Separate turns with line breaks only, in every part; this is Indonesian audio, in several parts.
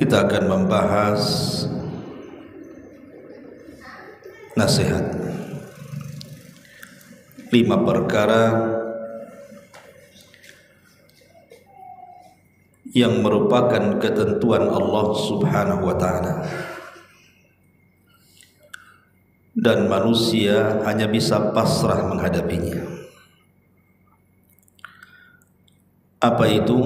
Kita akan membahas nasihat 5 perkara yang merupakan ketentuan Allah Subhanahu wa ta'ala dan manusia hanya bisa pasrah menghadapinya. Apa itu?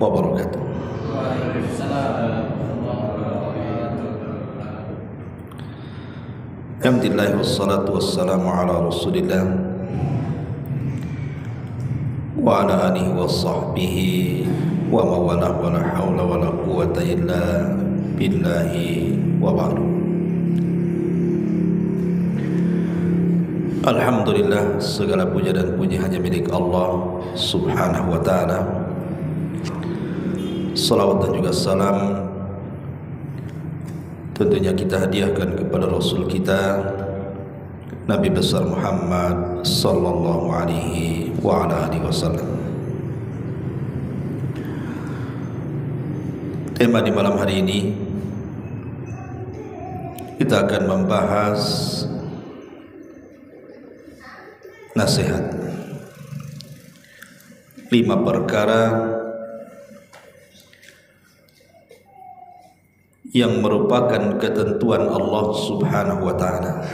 Wabarakatuh. Alhamdulillah wassalatu wassalamu ala Rasulillah wa ala alihi wa sahbihi wa mawalah wa la hawla wa la quwwata illa billahi wa ba'du. Alhamdulillah, segala puja dan puji hanya milik Allah Subhanahu wa ta'ala. Salawat dan juga salam tentunya kita hadiahkan kepada Rasul kita Nabi besar Muhammad sallallahu alaihi wa ala alihi wasallam. Tema di malam hari ini kita akan membahas nasihat 5 perkara yang merupakan ketentuan Allah Subhanahu wa ta'ala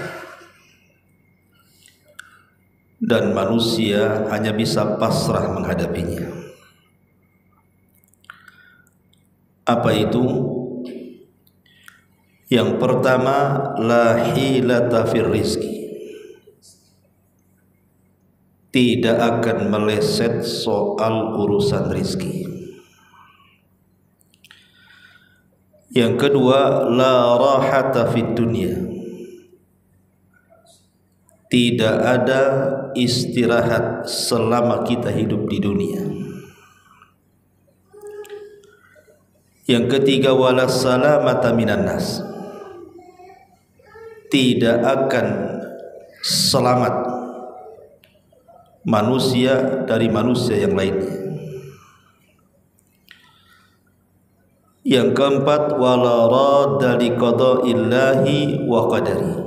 dan manusia hanya bisa pasrah menghadapinya. Apa itu? Yang pertama, la hilata fir rizki, tidak akan meleset soal urusan rizki. Yang kedua, la rahata fid dunya, tidak ada istirahat selama kita hidup di dunia. Yang ketiga, wala salamata minan nas, tidak akan selamat manusia dari manusia yang lainnya. Yang keempat, wala radda li qada'illahi wa qadari,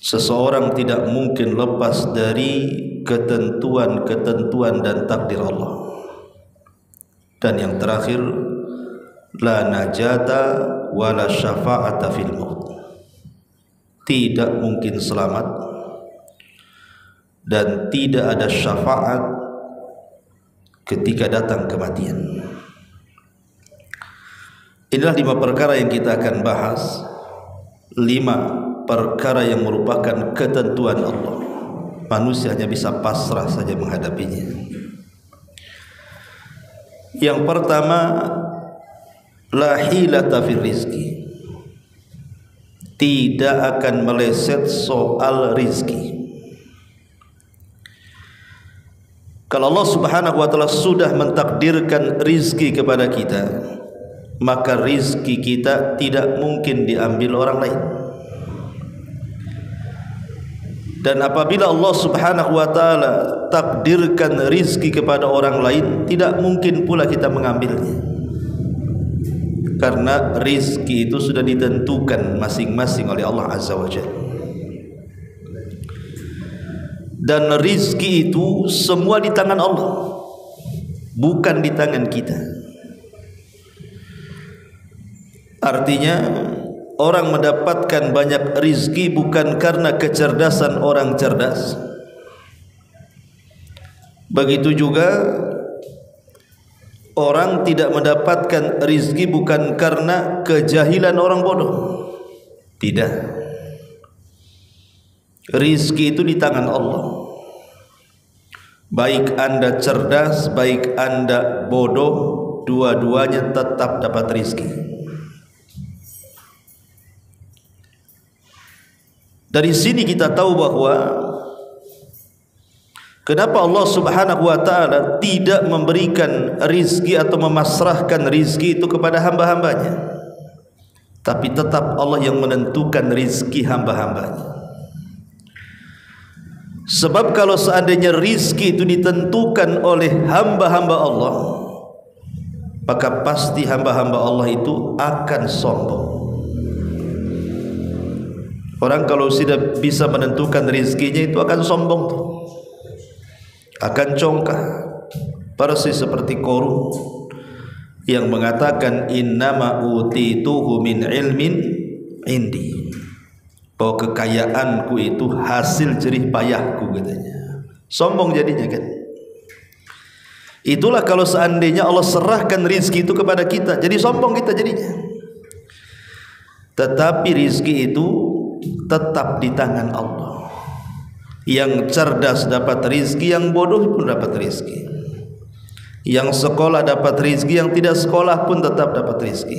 seseorang tidak mungkin lepas dari ketentuan-ketentuan dan takdir Allah. Dan yang terakhir, la najata wala syafa'ata fil maut, tidak mungkin selamat dan tidak ada syafaat ketika datang kematian. Inilah 5 perkara yang kita akan bahas, 5 perkara yang merupakan ketentuan Allah. Manusia hanya bisa pasrah saja menghadapinya. Yang pertama, la hilata fir rizki, tidak akan meleset soal rizki. Kalau Allah Subhanahu wa ta'ala sudah mentakdirkan rizki kepada kita, maka rizki kita tidak mungkin diambil orang lain. Dan apabila Allah Subhanahu wa ta'ala takdirkan rizki kepada orang lain, tidak mungkin pula kita mengambilnya, karena rizki itu sudah ditentukan masing-masing oleh Allah Azza wa Jalla. Dan rizki itu semua di tangan Allah, bukan di tangan kita. Artinya orang mendapatkan banyak rizki bukan karena kecerdasan orang cerdas. Begitu juga orang tidak mendapatkan rizki bukan karena kejahilan orang bodoh. Tidak. Rizki itu di tangan Allah. Baik anda cerdas, baik anda bodoh, dua-duanya tetap dapat rizki. Dari sini kita tahu bahwa kenapa Allah Subhanahu wa ta'ala tidak memberikan rizki atau memasrahkan rizki itu kepada hamba-hambanya. tapi tetap Allah yang menentukan rizki hamba-hambanya. Sebab kalau seandainya rizki itu ditentukan oleh hamba-hamba Allah, maka pasti hamba-hamba Allah itu akan sombong. Orang kalau sudah bisa menentukan rizkinya itu akan sombong tuh, akan congkak, persis seperti Qarun yang mengatakan innama utituhu min ilmin indi, bahwa kekayaanku itu hasil jerih payahku katanya. Sombong jadinya kan. Itulah kalau seandainya Allah serahkan rizki itu kepada kita, jadi sombong kita jadinya. Tetapi rizki itu tetap di tangan Allah. Yang cerdas dapat rizki, yang bodoh pun dapat rizki. Yang sekolah dapat rizki, yang tidak sekolah pun tetap dapat rizki.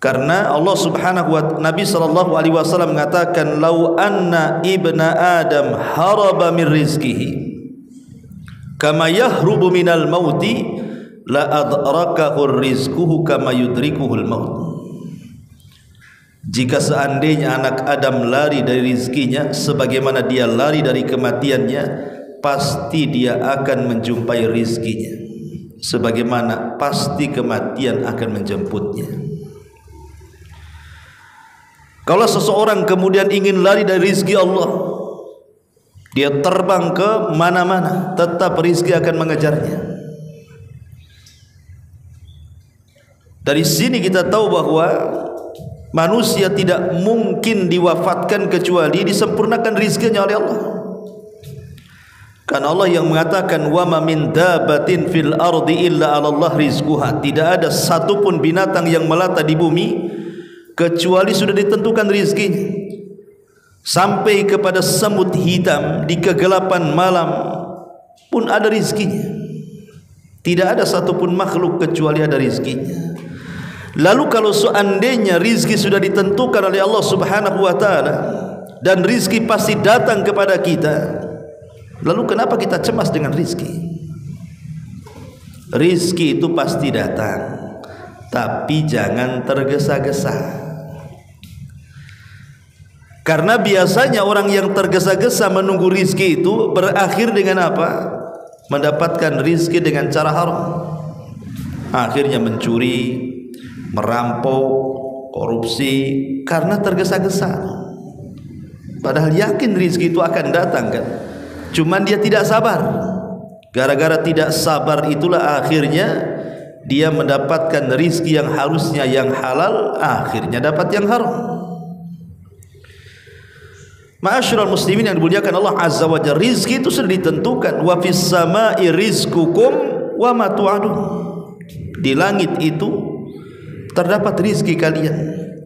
Karena Allah Subhanahu wa ta'ala, Nabi SAW mengatakan, "Lau anna ibna Adam haraba min rizkihi kama yahrubu minal mauti la adrakahu rizquhu kama yudrikuhul maut." Jika seandainya anak Adam lari dari rizkinya sebagaimana dia lari dari kematiannya, pasti dia akan menjumpai rizkinya sebagaimana pasti kematian akan menjemputnya. Kalau seseorang kemudian ingin lari dari rizki Allah, dia terbang ke mana-mana, tetap rizki akan mengejarnya. Dari sini kita tahu bahwa manusia tidak mungkin diwafatkan kecuali disempurnakan rizkinya oleh Allah. Karena Allah yang mengatakan wa ma min dabatin fil ardi illa 'alallah rizquha, tidak ada satupun binatang yang melata di bumi kecuali sudah ditentukan rizkinya. Sampai kepada semut hitam di kegelapan malam pun ada rizkinya. Tidak ada satupun makhluk kecuali ada rizkinya. Lalu kalau seandainya rizki sudah ditentukan oleh Allah Subhanahu wa ta'ala dan rizki pasti datang kepada kita, lalu kenapa kita cemas dengan rizki? Rizki itu pasti datang, tapi jangan tergesa-gesa. Karena biasanya orang yang tergesa-gesa menunggu rizki itu berakhir dengan apa? Mendapatkan rizki dengan cara haram. Akhirnya mencuri, merampok, korupsi karena tergesa-gesa. Padahal yakin rizki itu akan datang kan, cuman dia tidak sabar. Gara-gara tidak sabar itulah akhirnya dia mendapatkan rizki yang harusnya yang halal, akhirnya dapat yang haram. Ma'asyiral muslimin yang dimuliakan Allah Azza wa Jalla, rizki itu sudah ditentukan. Wa fis sama'i rizqukum wa ma tu'adun. Di langit itu terdapat rizki kalian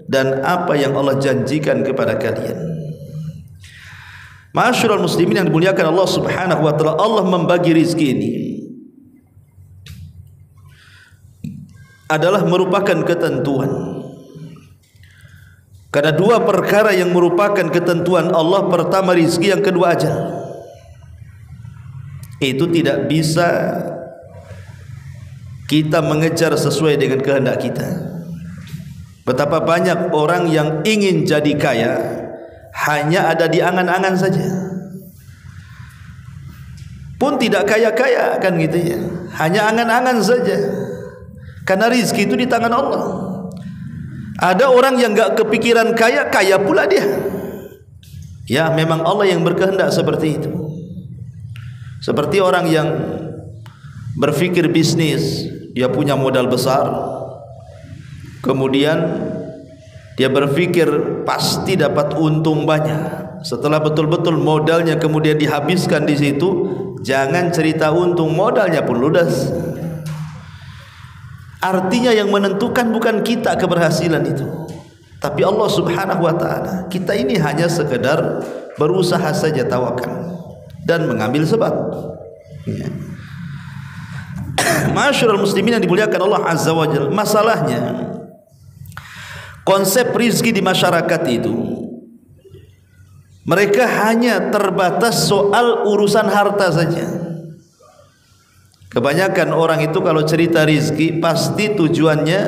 dan apa yang Allah janjikan kepada kalian. Ma'asyiral muslimin yang dimuliakan Allah Subhanahu wa ta'ala, Allah membagi rizki ini adalah merupakan ketentuan. Karena dua perkara yang merupakan ketentuan Allah, pertama rizki, yang kedua ajal. Itu tidak bisa kita mengejar sesuai dengan kehendak kita. Betapa banyak orang yang ingin jadi kaya hanya ada di angan-angan saja, pun tidak kaya-kaya kan gitu ya, hanya angan-angan saja. Karena rizki itu di tangan Allah. Ada orang yang enggak kepikiran kaya, kaya pula dia. Ya, memang Allah yang berkehendak seperti itu. Seperti orang yang berpikir bisnis, dia punya modal besar, kemudian dia berpikir pasti dapat untung banyak. Setelah betul-betul modalnya kemudian dihabiskan di situ, jangan cerita untung, modalnya pun ludes. Artinya yang menentukan bukan kita keberhasilan itu, tapi Allah Subhanahu wa ta'ala. Kita ini hanya sekedar berusaha saja, tawakal dan mengambil sebab ya. Ma'asyiral muslimin yang dimuliakan Allah Azza wa Jalla, masalahnya konsep rizki di masyarakat itu, mereka hanya terbatas soal urusan harta saja. Kebanyakan orang itu kalau cerita rizki pasti tujuannya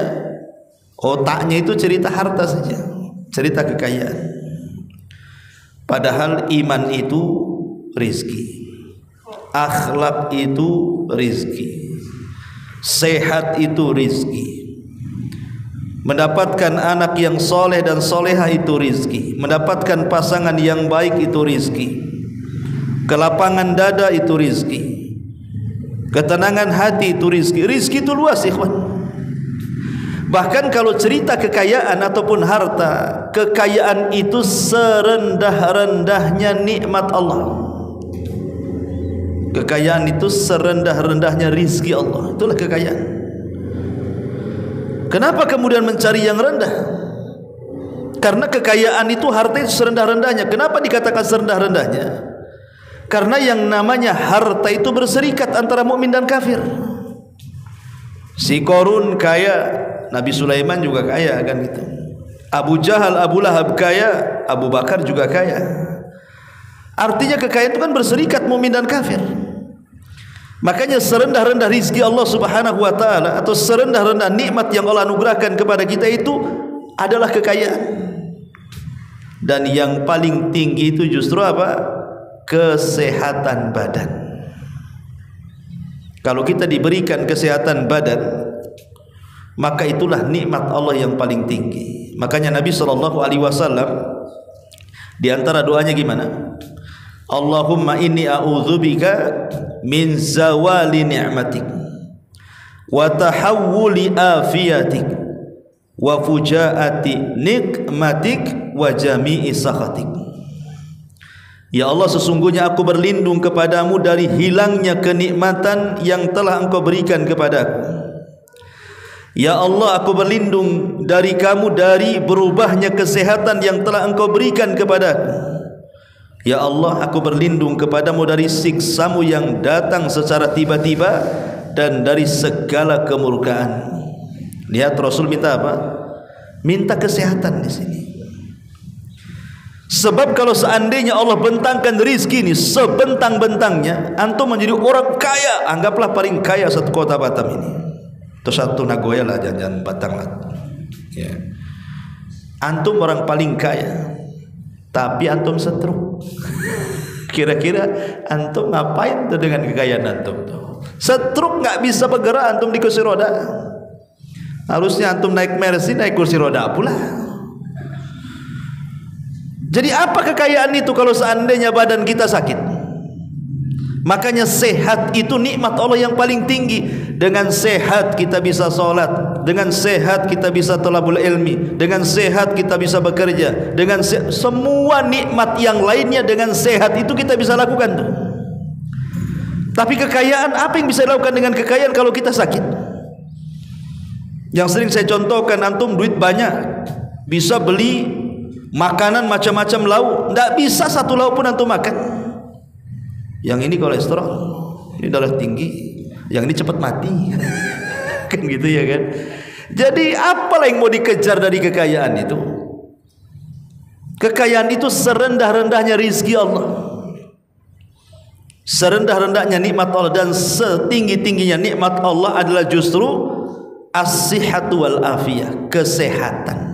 Otaknya itu cerita harta saja, cerita kekayaan. Padahal iman itu rizki, akhlak itu rizki, sehat itu rizki, mendapatkan anak yang soleh dan soleha itu rizki, mendapatkan pasangan yang baik itu rizki, kelapangan dada itu rizki, ketenangan hati itu rizki. Rizki itu luas, ikhwan. Bahkan kalau cerita kekayaan ataupun harta, kekayaan itu serendah-rendahnya nikmat Allah. Kekayaan itu serendah-rendahnya rizki Allah. Itulah kekayaan. Kenapa kemudian mencari yang rendah? Karena kekayaan itu, harta itu serendah-rendahnya. Kenapa dikatakan serendah-rendahnya? Karena yang namanya harta itu berserikat antara mukmin dan kafir. Si Korun kaya, Nabi Sulaiman juga kaya, kan gitu. Abu Jahal, Abu Lahab kaya, Abu Bakar juga kaya. Artinya kekayaan itu kan berserikat mukmin dan kafir. Makanya serendah-rendah rizki Allah subhanahu wa ta'ala, atau serendah-rendah nikmat yang Allah anugerahkan kepada kita itu adalah kekayaan. Dan yang paling tinggi itu justru apa? Kesehatan badan. Kalau kita diberikan kesehatan badan, maka itulah nikmat Allah yang paling tinggi. Makanya Nabi SAW di antara doanya gimana? Allahumma inni a'udzubika min zawali ni'matik wa tahawuli afiyatik wa fujaati nikmatik wa jami'i sakhatik. Ya Allah, sesungguhnya aku berlindung kepadamu dari hilangnya kenikmatan yang telah engkau berikan kepadaku. Ya Allah, aku berlindung dari kamu dari berubahnya kesehatan yang telah engkau berikan kepadaku. Ya Allah, aku berlindung kepadamu dari siksamu yang datang secara tiba-tiba dan dari segala kemurkaan. Lihat Rasul minta apa? Minta kesehatan di sini. Sebab kalau seandainya Allah bentangkan rizki ini sebentang-bentangnya, antum menjadi orang kaya, anggaplah paling kaya satu kota Batam ini, atau satu Nagoya lah, jangan Batang lah ya. Antum orang paling kaya, tapi antum setruk. Kira-kira antum ngapain tuh dengan kekayaan antum tuh? Setruk, nggak bisa bergerak, antum di kursi roda. Harusnya antum naik Mercy, naik kursi roda pula. Jadi apa kekayaan itu kalau seandainya badan kita sakit? Makanya sehat itu nikmat Allah yang paling tinggi. Dengan sehat kita bisa sholat, dengan sehat kita bisa thalabul ilmi, dengan sehat kita bisa bekerja, dengan semua nikmat yang lainnya dengan sehat itu kita bisa lakukan tuh. Tapi kekayaan, apa yang bisa dilakukan dengan kekayaan kalau kita sakit? Yang sering saya contohkan, antum duit banyak, bisa beli makanan macam-macam lauk, tidak bisa satu lauk pun antum makan. Yang ini kolesterol, ini darah tinggi, yang ini cepat mati. Kan gitu ya kan. Jadi apalah yang mau dikejar dari kekayaan itu? Kekayaan itu serendah-rendahnya rizki Allah, serendah-rendahnya nikmat Allah, dan setinggi-tingginya nikmat Allah adalah justru as-sihhatu wal afiyah, kesehatan.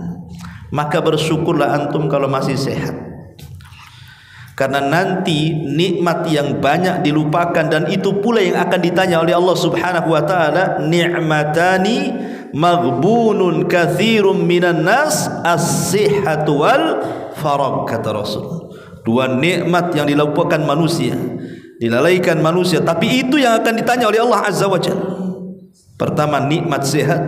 Maka bersyukurlah antum kalau masih sehat, karena nanti nikmat yang banyak dilupakan, dan itu pula yang akan ditanya oleh Allah Subhanahu wa taala. Ni'matani maghbunun katsirum minan nas, as-sihhatu wal faragh, kata Rasul. Dua nikmat yang dilupakan manusia, dilalaikan manusia, tapi itu yang akan ditanya oleh Allah Azza wa Jalla. Pertama nikmat sehat,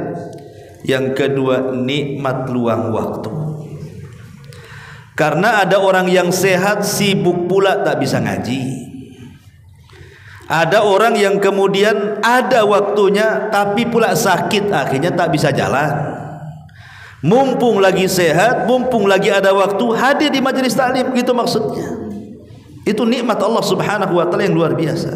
yang kedua nikmat luang waktu. Karena ada orang yang sehat sibuk pula tak bisa ngaji. Ada orang yang kemudian ada waktunya tapi pula sakit, akhirnya tak bisa jalan. Mumpung lagi sehat, mumpung lagi ada waktu, hadir di majelis taklim, gitu maksudnya. Itu nikmat Allah Subhanahu wa taala yang luar biasa.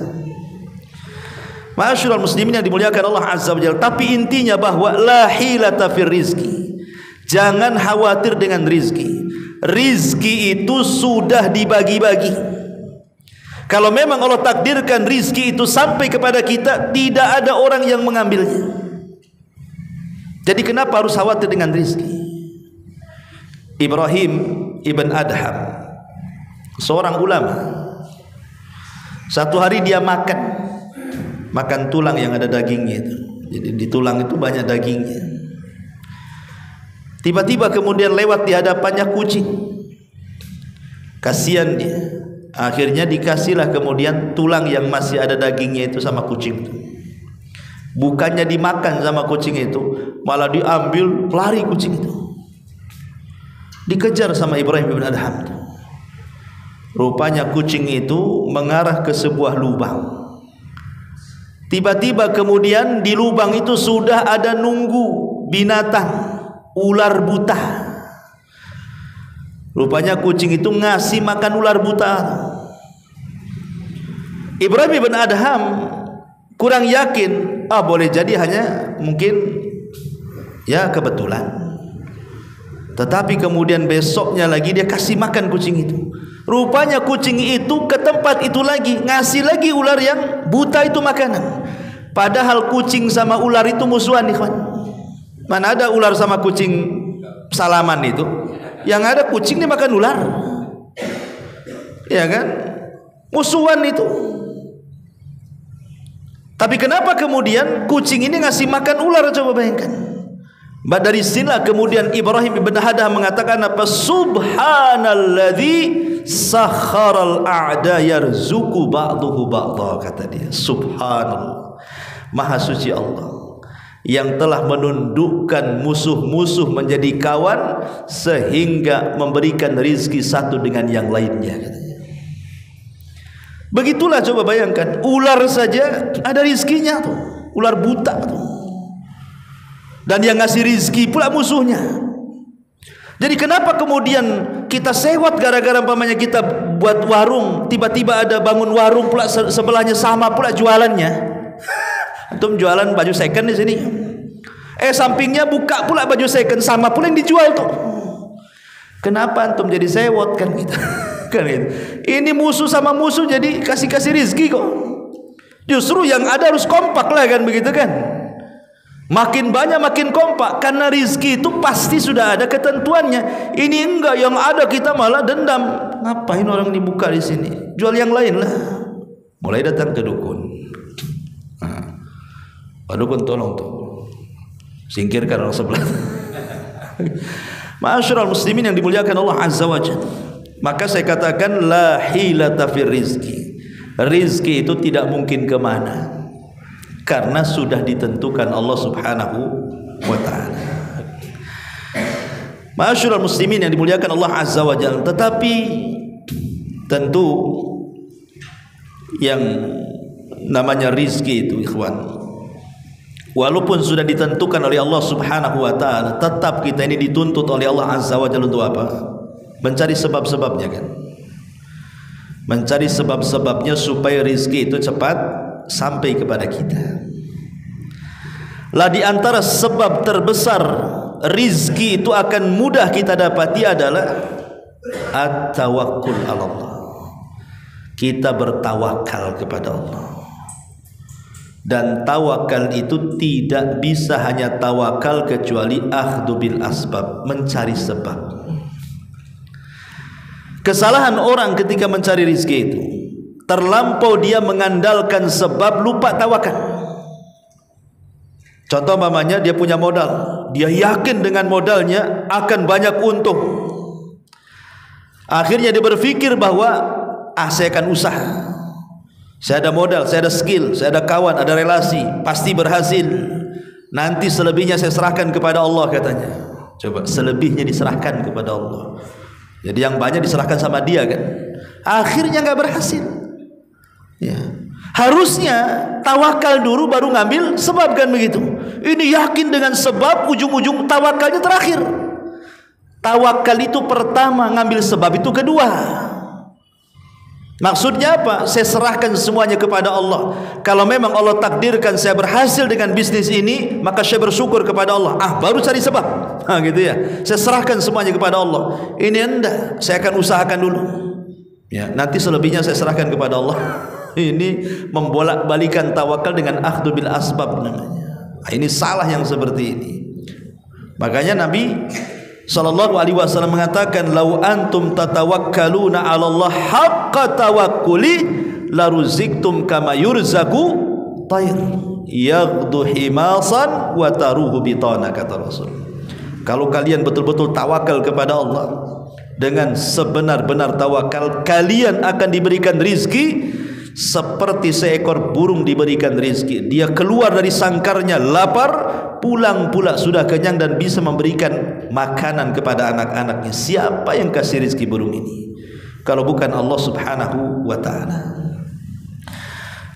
Ma'asyiral muslimin yang dimuliakan Allah Azza wa Jalla. Tapi intinya bahwa la hilata fir rizki. Jangan khawatir dengan rizki. Rizki itu sudah dibagi-bagi. Kalau memang Allah takdirkan rizki itu sampai kepada kita, tidak ada orang yang mengambilnya. Jadi kenapa harus khawatir dengan rezeki? Ibrahim ibn Adham, seorang ulama, satu hari dia makan tulang yang ada dagingnya itu. Jadi di tulang itu banyak dagingnya. Tiba-tiba kemudian lewat di hadapannya kucing. Kasihan dia. Akhirnya dikasihlah kemudian tulang yang masih ada dagingnya itu sama kucing itu. Bukannya dimakan sama kucing itu, malah diambil, lari kucing itu. Dikejar sama Ibrahim bin Adham. Rupanya kucing itu mengarah ke sebuah lubang. Tiba-tiba kemudian di lubang itu sudah ada nunggu binatang, ular buta. Rupanya kucing itu ngasih makan ular buta. Ibrahim bin Adham kurang yakin, boleh jadi hanya mungkin ya kebetulan. Tetapi kemudian besoknya lagi dia kasih makan kucing itu. Rupanya kucing itu ke tempat itu lagi, ngasih lagi ular yang buta itu makanan. Padahal kucing sama ular itu musuhan, ikhwan. Mana ada ular sama kucing salaman itu? Yang ada kucing dia makan ular. Ya kan? Musuhan itu. Tapi kenapa kemudian kucing ini ngasih makan ular? Coba bayangkan. Dari sinilah kemudian Ibrahim ibn Adham mengatakan apa? Subhanalladzi sakharal a'da yarzuqu ba'dahu ba'dha, kata dia. Subhanallah, maha suci Allah yang telah menundukkan musuh-musuh menjadi kawan sehingga memberikan rizki satu dengan yang lainnya, katanya. Begitulah, coba bayangkan, ular saja ada rizkinya tuh, ular buta tuh. Dan yang ngasih rizki pula musuhnya. Jadi kenapa kemudian kita sewot gara-gara umpamanya kita buat warung, tiba-tiba ada bangun warung pula sebelahnya sama pula jualannya. Antum jualan baju second di sini. Sampingnya buka pula baju second sama pula yang dijual tuh. Kenapa antum jadi sewot kan kita? Kan gitu. Ini musuh sama musuh jadi kasih rizki kok. Justru yang ada harus kompak lah kan, begitu kan? Makin banyak makin kompak, karena rizki itu pasti sudah ada ketentuannya. Ini enggak, yang ada kita malah dendam. Ngapain orang dibuka di sini? Jual yang lain lah. Mulai datang ke dukun. Pak dukun tolong tuh, singkirkan orang sebelah. Ma'asyiral muslimin yang dimuliakan Allah Azza wa Jalla. Maka saya katakan la hilata fir rizki. Rizki itu tidak mungkin kemana, karena sudah ditentukan Allah Subhanahu wa ta'ala. Ma'asyiral muslimin yang dimuliakan Allah Azza wa Jalla. Tetapi tentu yang namanya rizki itu, ikhwan, walaupun sudah ditentukan oleh Allah Subhanahu wa ta'ala, tetap kita ini dituntut oleh Allah Azza wa Jalla untuk apa? Mencari sebab-sebabnya kan. Mencari sebab-sebabnya supaya rizki itu cepat sampai kepada kita. Lah di antara sebab terbesar rizki itu akan mudah kita dapati adalah at-tawakkul ala Allah. Kita bertawakal kepada Allah. Dan tawakal itu tidak bisa hanya tawakal kecuali akhdhu bil asbab, mencari sebab. Kesalahan orang ketika mencari rizki itu, terlampau dia mengandalkan sebab, lupa tawakal. Contoh umpamanya dia punya modal, dia yakin dengan modalnya akan banyak untung. Akhirnya dia berpikir bahwa saya akan usaha. Saya ada modal, saya ada skill, saya ada kawan, ada relasi, pasti berhasil. Nanti selebihnya saya serahkan kepada Allah, katanya. Coba, selebihnya diserahkan kepada Allah. Jadi yang banyak diserahkan sama dia kan. Akhirnya nggak berhasil. Ya. Harusnya tawakal dulu baru ngambil sebab kan, begitu. Ini yakin dengan sebab, ujung-ujung tawakalnya terakhir. Tawakal itu pertama, ngambil sebab itu kedua. Maksudnya apa? Saya serahkan semuanya kepada Allah. Kalau memang Allah takdirkan saya berhasil dengan bisnis ini, maka saya bersyukur kepada Allah. Baru cari sebab. Gitu ya. Saya serahkan semuanya kepada Allah. Ini enggak, saya akan usahakan dulu. Ya, nanti selebihnya saya serahkan kepada Allah. Ini membolak-balikan tawakal dengan akhdhu bil asbab namanya. Ini salah yang seperti ini. Makanya Nabi sallallahu alaihi wasallam mengatakan, "Lau antum tatawakkaluna 'ala Allah haqqa tawakkuli la ruziktum kama yurzaku tayr yaghdu himasan wa taruhu bitana," kata Rasul. Kalau kalian betul-betul tawakal kepada Allah dengan sebenar-benar tawakal, kalian akan diberikan rizki seperti seekor burung diberikan rizki. Dia keluar dari sangkarnya lapar, pulang pula sudah kenyang dan bisa memberikan makanan kepada anak-anaknya. Siapa yang kasih rizki burung ini kalau bukan Allah subhanahu wa ta'ala?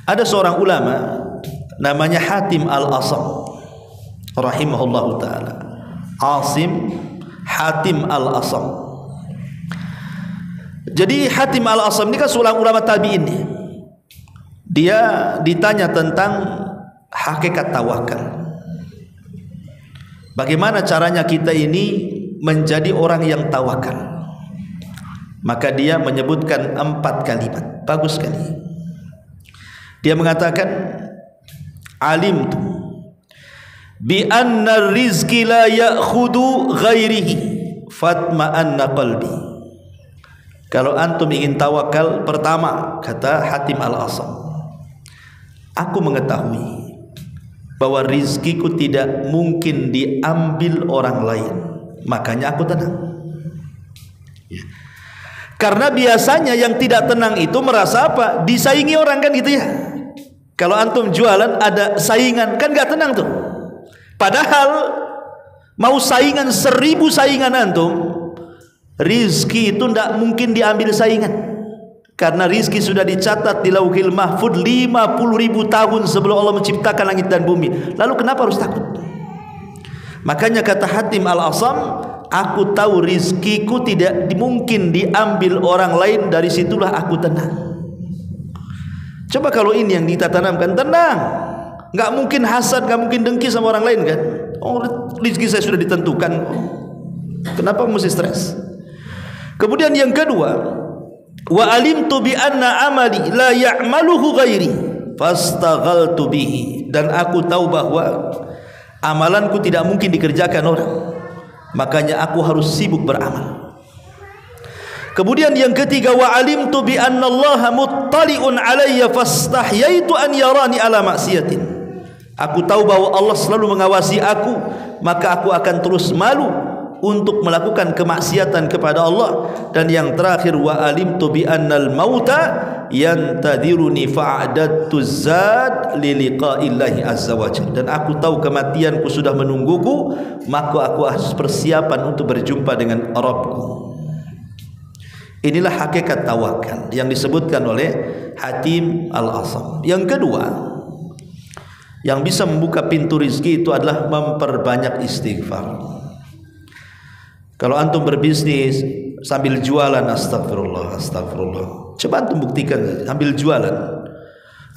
Ada seorang ulama namanya Hatim Al-Asam rahimahullahu ta'ala. Asim Hatim Al-Asam. Jadi Hatim Al-Asam ini kan seorang ulama tabi'in. Dia ditanya tentang hakikat tawakal. Bagaimana caranya kita ini menjadi orang yang tawakal? Maka dia menyebutkan 4 kalimat. Bagus sekali. Dia mengatakan, alimtu bi anna rizqi la ya'khudu ghairihi fatma'anna qalbi. Kalau antum ingin tawakal, pertama kata Hatim Al-Asam, aku mengetahui bahwa rizkiku tidak mungkin diambil orang lain, makanya aku tenang. Karena biasanya yang tidak tenang itu merasa apa? Disaingi orang, kan gitu ya. Kalau antum jualan ada saingan, kan gak tenang tuh. Padahal mau saingan 1000 saingan antum, rizki itu tidak mungkin diambil saingan. Karena rizki sudah dicatat di Lauhil Mahfud 50.000 tahun sebelum Allah menciptakan langit dan bumi. Lalu kenapa harus takut? Makanya kata Hatim Al-Asam, aku tahu rizkiku tidak mungkin diambil orang lain, dari situlah aku tenang. Coba kalau ini yang kita tanamkan, tenang. Nggak mungkin hasad, nggak mungkin dengki sama orang lain kan? Oh, rizki saya sudah ditentukan. Kenapa mesti stres? Kemudian yang kedua, wa alimtu bi anna amali la ya'maluhu ghairi fastaghaltu bihi, dan aku tahu bahwa amalanku tidak mungkin dikerjakan orang, makanya aku harus sibuk beramal. Kemudian yang ketiga, wa alimtu bi anna Allaha muttali'un alayya fastahyaitu an yarani ala maksiatin. Aku tahu bahwa Allah selalu mengawasi aku, maka aku akan terus malu untuk melakukan kemaksiatan kepada Allah. Dan yang terakhir, wa alimtu bi annal mauta yantadiruni fa'adattu zad li liqa'illahi azza wajalla, dan aku tahu kematianku sudah menungguku, maka aku harus persiapan untuk berjumpa dengan Rabbku. Inilah hakikat tawakal yang disebutkan oleh Hatim Al-Asam. Yang kedua, yang bisa membuka pintu rizki itu adalah memperbanyak istighfar. Kalau antum berbisnis sambil jualan, astagfirullah, astagfirullah. Coba antum buktikan, sambil jualan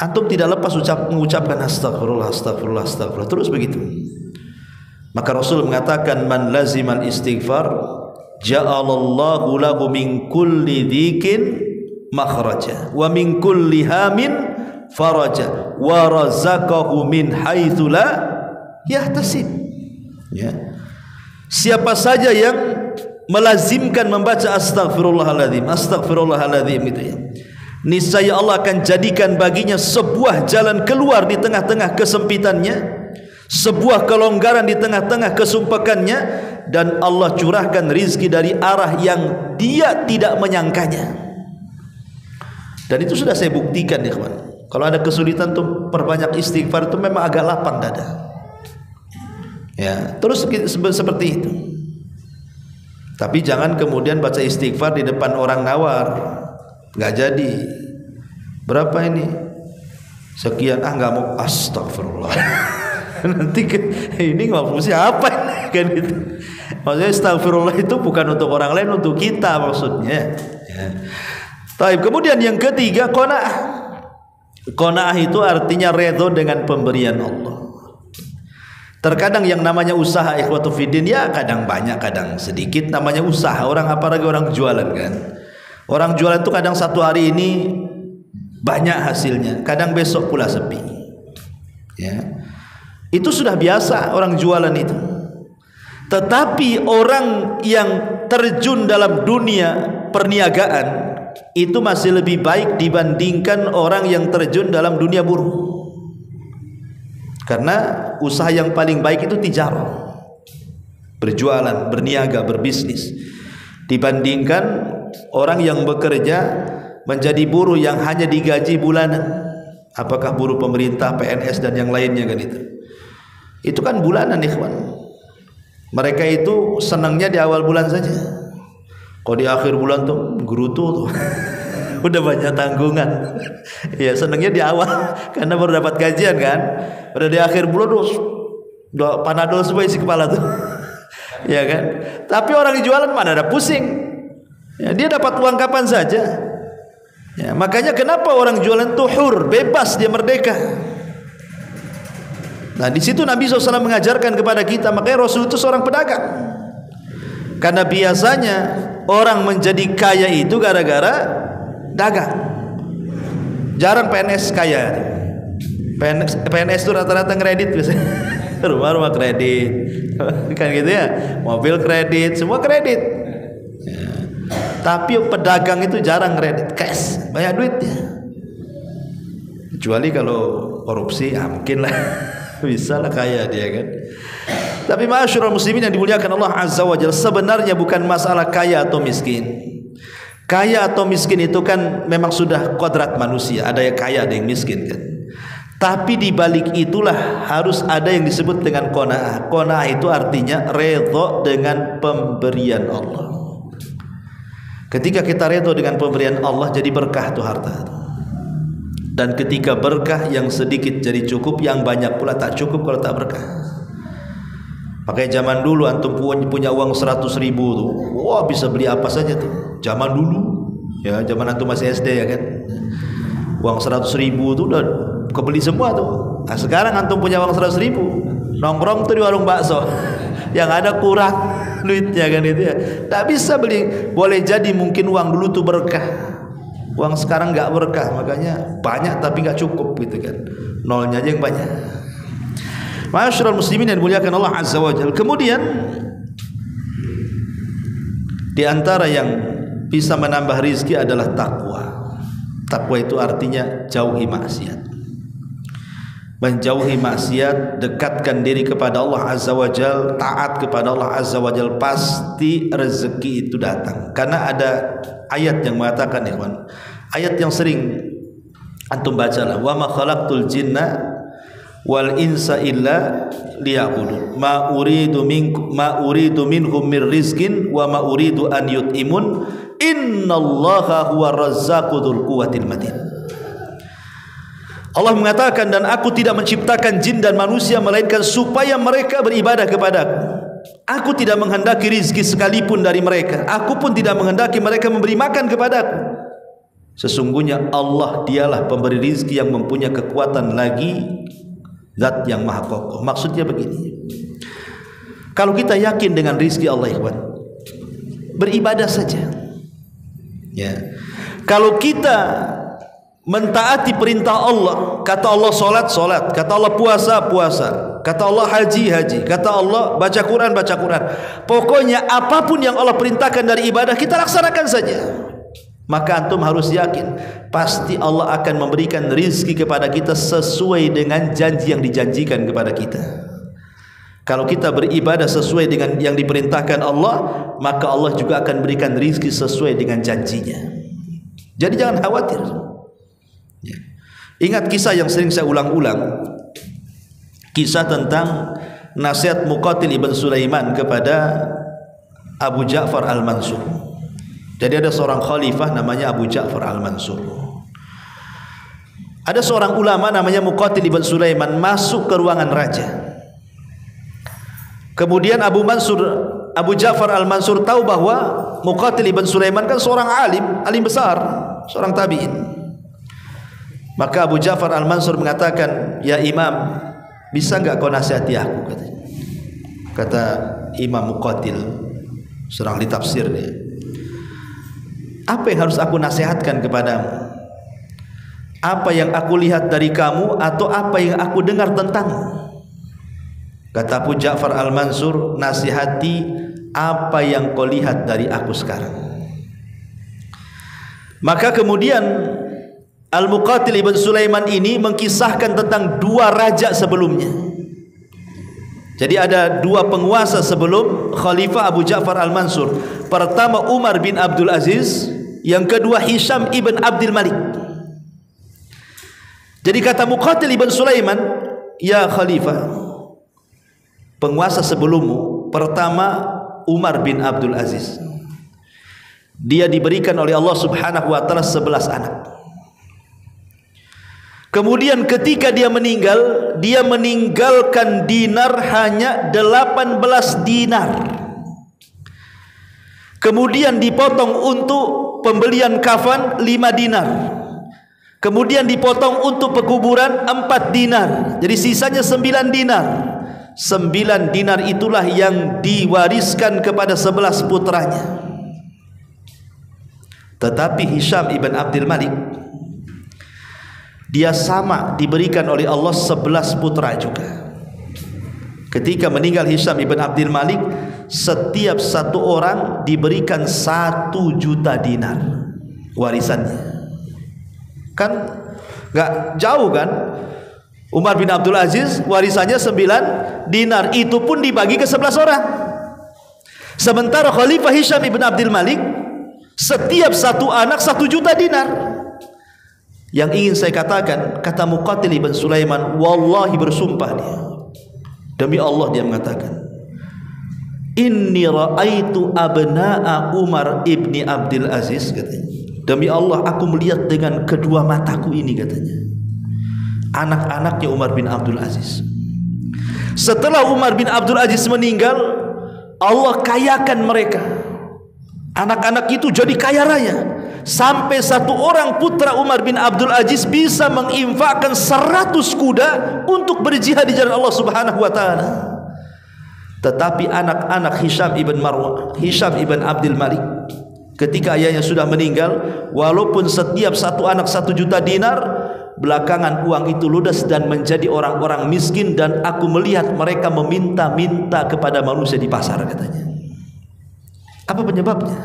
antum tidak lepas mengucapkan astagfirullah, astagfirullah, astagfirullah, terus begitu. Maka Rasul mengatakan, man lazimal istighfar ja'alallahu lahu min kulli dhikin makhraja wa min kulli hamin faraja wa razaqahu min haitsu la yahtasib. Ya. Siapa saja yang melazimkan membaca astagfirullahaladzim, astagfirullahaladzim gitu ya, niscaya Allah akan jadikan baginya sebuah jalan keluar di tengah-tengah kesempitannya, sebuah kelonggaran di tengah-tengah kesumpekannya, dan Allah curahkan rizki dari arah yang dia tidak menyangkanya. Dan itu sudah saya buktikan ya kawan. Kalau ada kesulitan tuh perbanyak istighfar, itu memang agak lapang dada. Ya, terus seperti itu. Tapi jangan kemudian baca istighfar di depan orang nawar, nggak jadi. Berapa ini? Sekian, nggak mau, astagfirullah. Nanti ini ngomong siapa kan itu? Maksudnya astagfirullah itu bukan untuk orang lain, untuk kita maksudnya. Ya. Taib. Kemudian yang ketiga, qanaah. Qanaah itu artinya redho dengan pemberian Allah. Terkadang yang namanya usaha ikhwatu fiddin, ya kadang banyak kadang sedikit, namanya usaha. Orang apalagi orang jualan kan, orang jualan itu kadang satu hari ini banyak hasilnya, kadang besok pula sepi ya. Itu sudah biasa orang jualan itu. Tetapi orang yang terjun dalam dunia perniagaan itu masih lebih baik dibandingkan orang yang terjun dalam dunia buruh. Karena usaha yang paling baik itu tijarah, berjualan, berniaga, berbisnis, dibandingkan orang yang bekerja menjadi buruh yang hanya digaji bulanan. Apakah buruh pemerintah, PNS dan yang lainnya kan itu kan bulanan, ikhwan. Mereka itu senangnya di awal bulan saja. Kalau di akhir bulan tuh gerutu tuh udah banyak tanggungan. Ya senangnya di awal karena baru dapat gajian kan. Udah di akhir bulan tuh panadol semua isi kepala tuh. Ya kan. Tapi orang yang jualan mana ada pusing. Ya, dia dapat uang kapan saja. Ya, makanya kenapa orang jualan tuh hur, bebas, dia merdeka. Nah di situ Nabi SAW mengajarkan kepada kita, makanya Rasul itu seorang pedagang. Karena biasanya orang menjadi kaya itu gara-gara dagang. Jarang PNS kaya. PNS itu rata-rata kredit biasanya. Rumah-rumah kredit, kan gitu ya. Mobil kredit, semua kredit. Ya. Tapi pedagang itu jarang kredit, cash, banyak duitnya. Kecuali kalau korupsi, ya mungkin lah. Bisa lah kaya dia kan. Tapi ma'asyiral muslimin yang dimuliakan Allah Azza wa Jalla, sebenarnya bukan masalah kaya atau miskin. Kaya atau miskin itu kan memang sudah kodrat manusia, ada yang kaya ada yang miskin kan. Tapi di balik itulah harus ada yang disebut dengan qanaah. Qanaah itu artinya redha dengan pemberian Allah. Ketika kita redha dengan pemberian Allah, jadi berkah tuh harta. Dan ketika berkah, yang sedikit jadi cukup, yang banyak pula tak cukup kalau tak berkah. Makanya zaman dulu antum punya uang 100.000 tuh, wah bisa beli apa saja tuh. Zaman dulu, ya zaman antum masih SD ya kan, uang 100.000 tuh udah kebeli semua tuh. Nah sekarang antum punya uang 100.000, nongkrong tuh di warung bakso, yang ada kurang duitnya kan itu ya. Tak bisa beli, boleh jadi mungkin uang dulu tuh berkah. Uang sekarang nggak berkah, makanya banyak tapi nggak cukup gitu kan. Nolnya aja yang banyak. Ma'asyiral muslimin yang dimuliakan Allah Azza wa Jalla. Kemudian di antara yang bisa menambah rizki adalah takwa. Takwa itu artinya jauhi maksiat. Menjauhi maksiat, dekatkan diri kepada Allah Azza wa Jalla, taat kepada Allah Azza wa Jalla, pasti rezeki itu datang. Karena ada ayat yang mengatakan, ikhwan, ayat yang sering antum bacalah, wa ma khalaqtul jinna wal insa illa liya'budun ma uridu minhum mir rizqin wa ma uridu an yut'imun innallaha huwa razzaqu dzul quwwatil matin. Allah mengatakan, dan aku tidak menciptakan jin dan manusia melainkan supaya mereka beribadah kepadaku. Aku tidak menghendaki rizki sekalipun dari mereka. Aku pun tidak menghendaki mereka memberi makan kepadaku. Sesungguhnya Allah dialah pemberi rizki yang mempunyai kekuatan lagi, zat yang maha kokoh. Maksudnya begini, kalau kita yakin dengan rizki Allah, ikhwan, beribadah saja ya. Kalau kita mentaati perintah Allah, kata Allah solat, solat, kata Allah puasa, puasa, kata Allah haji, haji, kata Allah baca Quran, baca Quran. Pokoknya apapun yang Allah perintahkan dari ibadah kita laksanakan saja. Maka antum harus yakin pasti Allah akan memberikan rizki kepada kita sesuai dengan janji yang dijanjikan kepada kita. Kalau kita beribadah sesuai dengan yang diperintahkan Allah, maka Allah juga akan berikan rizki sesuai dengan janjinya. Jadi jangan khawatir. Ingat kisah yang sering saya ulang-ulang, kisah tentang nasihat Muqatil ibn Sulaiman kepada Abu Ja'far al-Mansur. Jadi ada seorang khalifah namanya Abu Ja'far al-Mansur. Ada seorang ulama namanya Muqatil ibn Sulaiman masuk ke ruangan raja. Kemudian Abu Ja'far al-Mansur tahu bahwa Muqatil ibn Sulaiman kan seorang alim besar, seorang tabi'in. Maka Abu Ja'far al-Mansur mengatakan, ya Imam, bisa enggak kau nasihati aku? Kata Imam Muqatil, seorang ahli tafsir dia, apa yang harus aku nasihatkan kepadamu? Apa yang aku lihat dari kamu atau apa yang aku dengar tentangmu? Kata Abu Ja'far Al-Mansur, nasihati apa yang kau lihat dari aku sekarang. Maka kemudian Al-Muqatil ibn Sulaiman ini mengkisahkan tentang dua raja sebelumnya. Jadi ada dua penguasa sebelum Khalifah Abu Ja'far Al-Mansur. Pertama Umar bin Abdul Aziz, yang kedua Hisham ibn Abdul Malik. Jadi kata Muqatil ibn Sulaiman, ya Khalifah, penguasa sebelummu pertama Umar bin Abdul Aziz. Dia diberikan oleh Allah Subhanahu wa taala 11 anak. Kemudian ketika dia meninggal, dia meninggalkan dinar hanya 18 dinar. Kemudian dipotong untuk pembelian kafan 5 dinar. Kemudian dipotong untuk pekuburan 4 dinar. Jadi sisanya 9 dinar. 9 dinar itulah yang diwariskan kepada 11 putranya. Tetapi Hisham ibn Abdul Malik, dia sama diberikan oleh Allah 11 putra juga. Ketika meninggal Hisham ibn Abdul Malik, setiap satu orang diberikan 1 juta dinar warisannya. Kan gak jauh kan? Umar bin Abdul Aziz warisannya 9 dinar, itu pun dibagi ke 11 orang. Sementara Khalifah Hisham ibn Abdul Malik, setiap satu anak 1 juta dinar. Yang ingin saya katakan, kata Muqatil ibn Sulaiman, wallahi bersumpah dia, demi Allah dia mengatakan, inni ra'aitu abna'a Umar ibni Abdul Aziz, katanya, demi Allah aku melihat dengan kedua mataku ini, katanya, anak-anaknya Umar bin Abdul Aziz. Setelah Umar bin Abdul Aziz meninggal, Allah kayakan mereka. Anak-anak itu jadi kaya raya, sampai satu orang putra Umar bin Abdul Aziz bisa menginfakkan 100 kuda untuk berjihad di jalan Allah Subhanahu wa taala. Tetapi anak-anak Hisham ibn Abdul Malik, ketika ayahnya sudah meninggal, walaupun setiap satu anak 1 juta dinar, belakangan uang itu ludes dan menjadi orang-orang miskin, dan aku melihat mereka meminta-minta kepada manusia di pasar, katanya. Apa penyebabnya?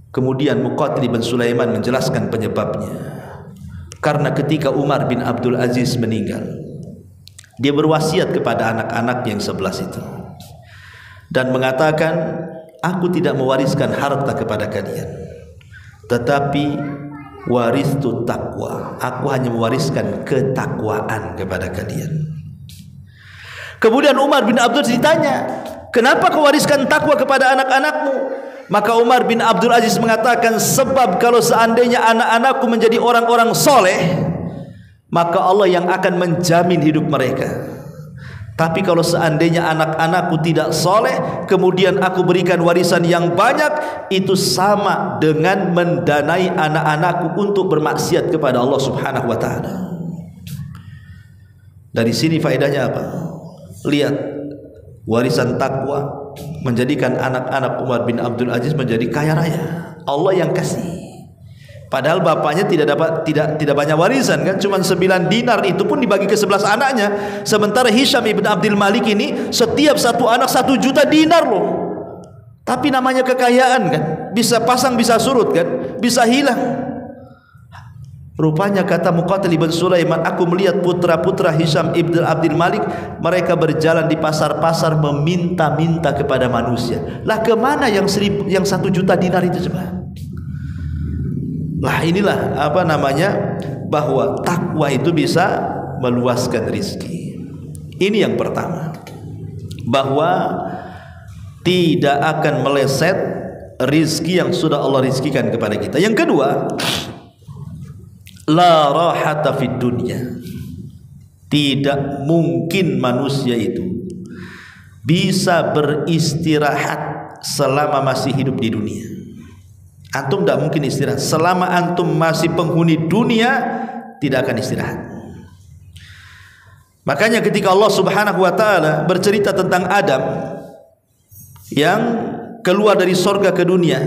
Kemudian Muqatil bin Sulaiman menjelaskan penyebabnya. Karena ketika Umar bin Abdul Aziz meninggal, dia berwasiat kepada anak-anak yang 11 itu dan mengatakan, aku tidak mewariskan harta kepada kalian, tetapi waristu taqwa, aku hanya mewariskan ketakwaan kepada kalian. Kemudian Umar bin Abdul Aziz ditanya, kenapa kau wariskan takwa kepada anak-anakmu? Maka Umar bin Abdul Aziz mengatakan, sebab kalau seandainya anak-anakku menjadi orang-orang soleh, maka Allah yang akan menjamin hidup mereka. Tapi kalau seandainya anak-anakku tidak soleh, kemudian aku berikan warisan yang banyak, itu sama dengan mendanai anak-anakku untuk bermaksiat kepada Allah Subhanahu wa taala. Dari sini faedahnya apa? Lihat, warisan takwa menjadikan anak-anak Umar bin Abdul Aziz menjadi kaya raya. Allah yang kasih. Padahal bapaknya tidak banyak warisan kan, cuma 9 dinar, itu pun dibagi ke 11 anaknya. Sementara Hisham ibn Abdul Malik ini setiap satu anak 1 juta dinar loh. Tapi namanya kekayaan kan, bisa pasang bisa surut kan, bisa hilang. Rupanya kata Muqatil bin Sulaiman, aku melihat putra-putra Hisham ibn Abdul Malik, mereka berjalan di pasar-pasar meminta-minta kepada manusia. Lah kemana yang 1 juta dinar itu coba? Lah inilah apa namanya, bahwa takwa itu bisa meluaskan rizki. Ini yang pertama, bahwa tidak akan meleset rizki yang sudah Allah rizkikan kepada kita. Yang kedua, la rahata fid dunya, tidak mungkin manusia itu bisa beristirahat selama masih hidup di dunia. Antum tidak mungkin istirahat selama antum masih penghuni dunia, tidak akan istirahat. Makanya ketika Allah Subhanahu wa taala bercerita tentang Adam yang keluar dari sorga ke dunia,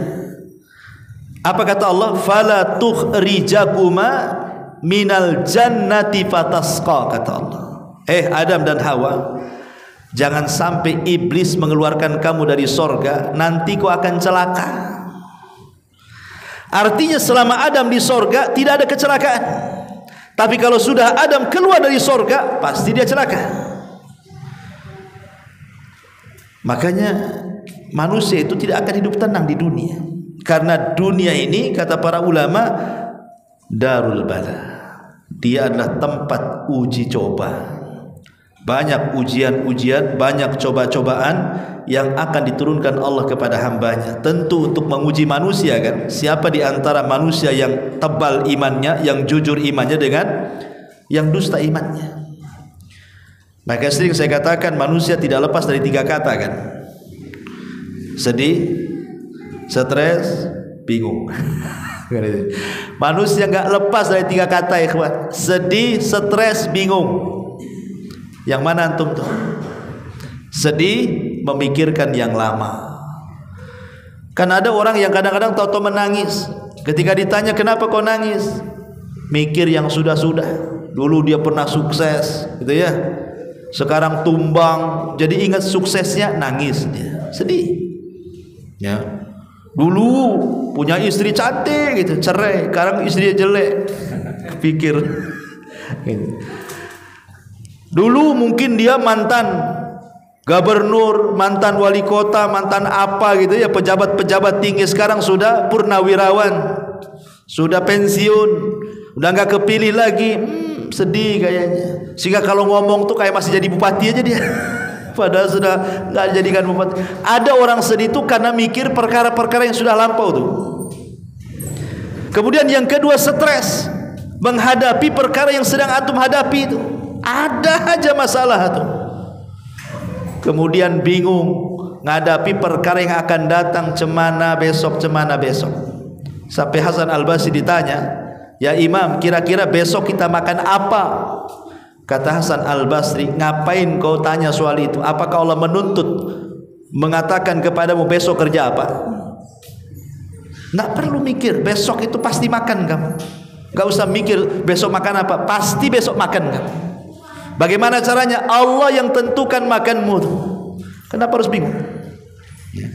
apa kata Allah? Fala tukhrijakuma minal jannati fatasqa, kata Allah. Adam dan Hawa, jangan sampai iblis mengeluarkan kamu dari sorga, nanti kau akan celaka. Artinya selama Adam di sorga tidak ada kecelakaan. Tapi kalau sudah Adam keluar dari sorga, pasti dia celaka. Makanya manusia itu tidak akan hidup tenang di dunia. Karena dunia ini, kata para ulama, darul bala. Dia adalah tempat uji coba. Banyak ujian-ujian, banyak coba-cobaan yang akan diturunkan Allah kepada hambanya. Tentu untuk menguji manusia kan. Siapa di antara manusia yang tebal imannya, yang jujur imannya dengan yang dusta imannya. Maka sering saya katakan manusia tidak lepas dari 3 kata kan. Sedih, stres, bingung. Manusia enggak lepas dari 3 kata ikhwan. Sedih, stres, bingung. Yang mana antum tuh? Sedih, memikirkan yang lama. Kan ada orang yang kadang-kadang tahu-tahu menangis. Ketika ditanya kenapa kau nangis, mikir yang sudah-sudah. Dulu dia pernah sukses, gitu ya. Sekarang tumbang, jadi ingat suksesnya, nangis dia, sedih. Ya. Dulu punya istri cantik gitu, cerai, sekarang istrinya jelek. Pikir. Dulu mungkin dia mantan gubernur, mantan wali kota, mantan apa gitu ya, pejabat-pejabat tinggi, sekarang sudah purnawirawan, sudah pensiun, udah nggak kepilih lagi, sedih kayaknya. Sehingga kalau ngomong tuh kayak masih jadi bupati aja dia. Padahal sudah nggak jadikan bupati. Ada orang sedih tuh karena mikir perkara-perkara yang sudah lampau tuh. Kemudian yang kedua, stres, menghadapi perkara yang sedang antum hadapi itu. Ada aja masalah tuh. Kemudian bingung ngadapi perkara yang akan datang, cemana besok. Sampai Hasan Al-Basri ditanya, "Ya Imam, kira-kira besok kita makan apa?" Kata Hasan Al-Basri, "Ngapain kau tanya soal itu? Apakah Allah menuntut mengatakan kepadamu besok kerja apa?" Nggak perlu mikir, besok itu pasti makan kamu. Nggak usah mikir besok makan apa, pasti besok makan kamu. Bagaimana caranya? Allah yang tentukan makanmu. Kenapa harus bingung? Ya.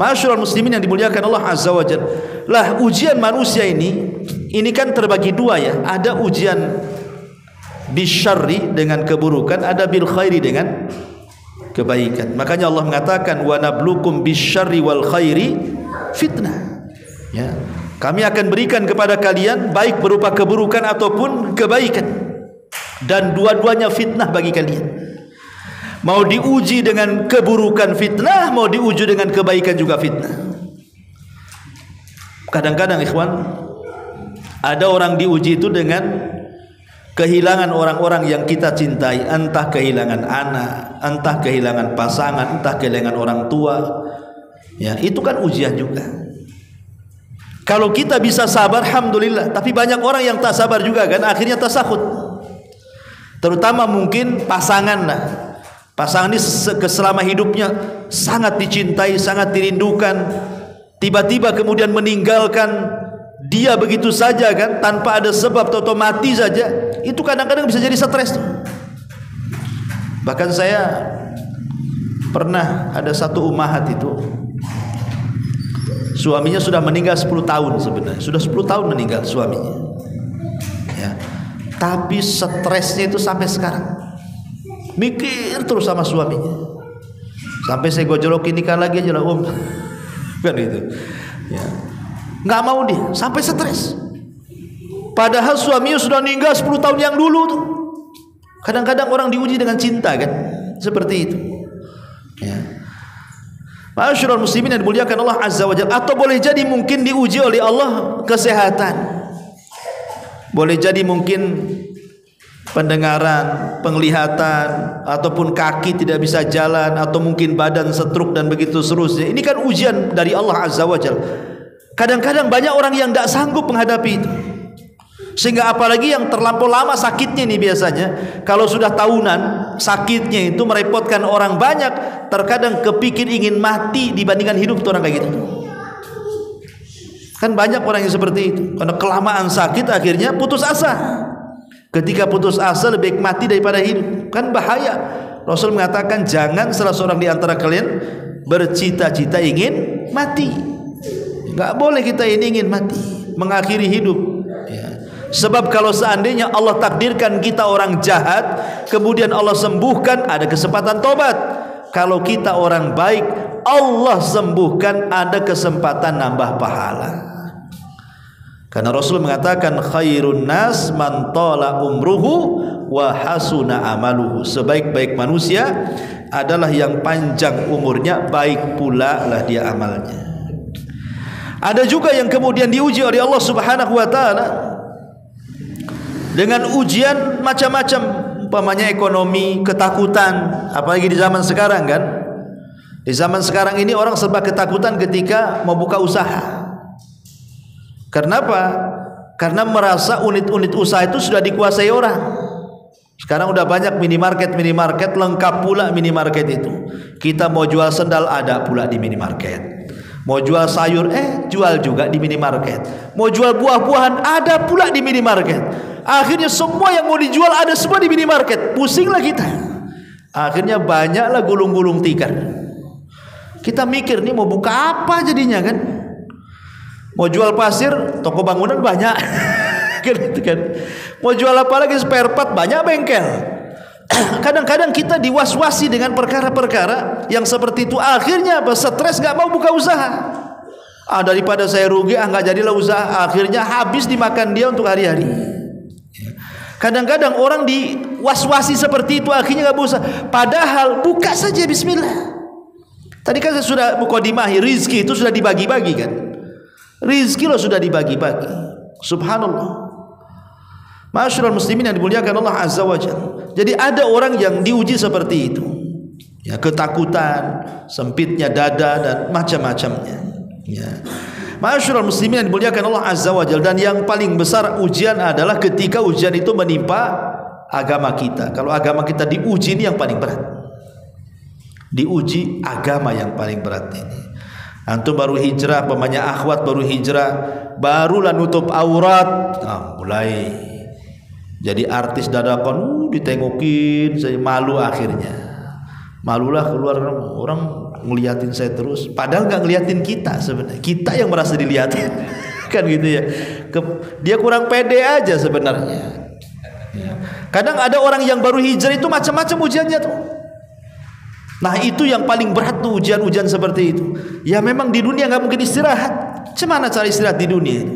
Ma'asyiral muslimin yang dimuliakan Allah Azza wa Jalla. Lah, ujian manusia ini kan terbagi 2 ya. Ada ujian bisyarri dengan keburukan, ada bil khairi dengan kebaikan. Makanya Allah mengatakan wa nablukum bisyarri wal khairi fitnah. Ya. Kami akan berikan kepada kalian baik berupa keburukan ataupun kebaikan. Dan dua-duanya fitnah bagi kalian. Mau diuji dengan keburukan fitnah, mau diuji dengan kebaikan juga fitnah. Kadang-kadang ikhwan, ada orang diuji itu dengan kehilangan orang-orang yang kita cintai, entah kehilangan anak, entah kehilangan pasangan, entah kehilangan orang tua. Ya, itu kan ujian juga. Kalau kita bisa sabar, alhamdulillah. Tapi banyak orang yang tak sabar juga kan, akhirnya tasakhut. Terutama mungkin pasangan lah. Pasangan ini selama hidupnya sangat dicintai, sangat dirindukan. Tiba-tiba kemudian meninggalkan dia begitu saja kan, tanpa ada sebab, atau mati saja. Itu kadang-kadang bisa jadi stres. Bahkan saya pernah ada satu ummahat itu, suaminya sudah meninggal 10 tahun sebenarnya. Sudah 10 tahun meninggal suaminya. Ya. Tapi stresnya itu sampai sekarang. Mikir terus sama suaminya. Sampai saya gojolokin nikah lagi aja lah kan gitu. Ya. Nggak mau dia, sampai stres. Padahal suaminya sudah meninggal 10 tahun yang dulu tuh. Kadang-kadang orang diuji dengan cinta kan, seperti itu. Ya. Ma'asyiral muslimin yang dimuliakan Allah Azza wa Jalla. Atau boleh jadi mungkin diuji oleh Allah kesehatan. Boleh jadi mungkin pendengaran, penglihatan, ataupun kaki tidak bisa jalan, atau mungkin badan stroke dan begitu seterusnya. Ini kan ujian dari Allah Azza wa Jalla. Kadang-kadang banyak orang yang tidak sanggup menghadapi itu. Sehingga apalagi yang terlampau lama sakitnya ini biasanya, kalau sudah tahunan sakitnya itu merepotkan orang banyak. Terkadang kepikir ingin mati dibandingkan hidup tuh orang kayak gitu. Kan banyak orang yang seperti itu. Karena kelamaan sakit akhirnya putus asa. Ketika putus asa lebih baik mati daripada hidup. Kan bahaya. Rasul mengatakan jangan salah seorang di antara kalian bercita-cita ingin mati. Enggak boleh kita ingin mati, mengakhiri hidup. Ya. Sebab kalau seandainya Allah takdirkan kita orang jahat, kemudian Allah sembuhkan, ada kesempatan tobat. Kalau kita orang baik, Allah sembuhkan, ada kesempatan nambah pahala. Karena Rasul mengatakan khairun nas man tala umruhu wa hasuna amaluhu. Sebaik-baik manusia adalah yang panjang umurnya, baik pula lah dia amalnya. Ada juga yang kemudian diuji oleh Allah Subhanahu wa taala dengan ujian macam-macam, umpamanya ekonomi, ketakutan, apalagi di zaman sekarang kan. Di zaman sekarang ini orang serba ketakutan ketika mau buka usaha. Kenapa? Karena merasa unit-unit usaha itu sudah dikuasai orang. Sekarang udah banyak minimarket, lengkap pula minimarket itu. Kita mau jual sendal ada pula di minimarket. Mau jual sayur jual juga di minimarket. Mau jual buah-buahan ada pula di minimarket. Akhirnya semua yang mau dijual ada semua di minimarket. Pusinglah kita. Akhirnya banyaklah gulung-gulung tikar. Kita mikir nih mau buka apa jadinya kan? Mau jual pasir, toko bangunan banyak. Kan. Mau jual apa lagi, spare part, banyak bengkel. Kadang-kadang kita diwaswasi dengan perkara-perkara yang seperti itu. Akhirnya apa? Stres, gak mau buka usaha. Daripada saya rugi, gak jadilah usaha. Akhirnya habis dimakan dia untuk hari-hari. Kadang-kadang orang diwaswasi seperti itu, akhirnya gak berusaha. Padahal buka saja, bismillah. Tadi kan saya sudah mukadimahi, rizki itu sudah dibagi-bagi kan. Rizki lo sudah dibagi-bagi. Subhanallah. Ma'asyiral muslimin yang dimuliakan Allah Azza wa Jalla. Jadi ada orang yang diuji seperti itu. Ya, ketakutan, sempitnya dada dan macam-macamnya. Ya. Ma'asyiral muslimin yang dimuliakan Allah Azza wa Jalla, dan yang paling besar ujian adalah ketika ujian itu menimpa agama kita. Kalau agama kita diuji, ini yang paling berat. Diuji agama yang paling berat ini. Antum baru hijrah, pemanya akhwat baru hijrah, barulah nutup aurat, mulai jadi artis dadakan, ditengokin, saya malu akhirnya. Malulah keluar orang ngeliatin saya terus, padahal nggak ngeliatin kita sebenarnya. Kita yang merasa dilihatin, kan gitu ya. Dia kurang pede aja sebenarnya. Kadang ada orang yang baru hijrah itu macam-macam ujiannya tuh. Nah itu yang paling berat tuh, ujian-ujian seperti itu. Ya memang di dunia nggak mungkin istirahat. Cemana cara istirahat di dunia itu?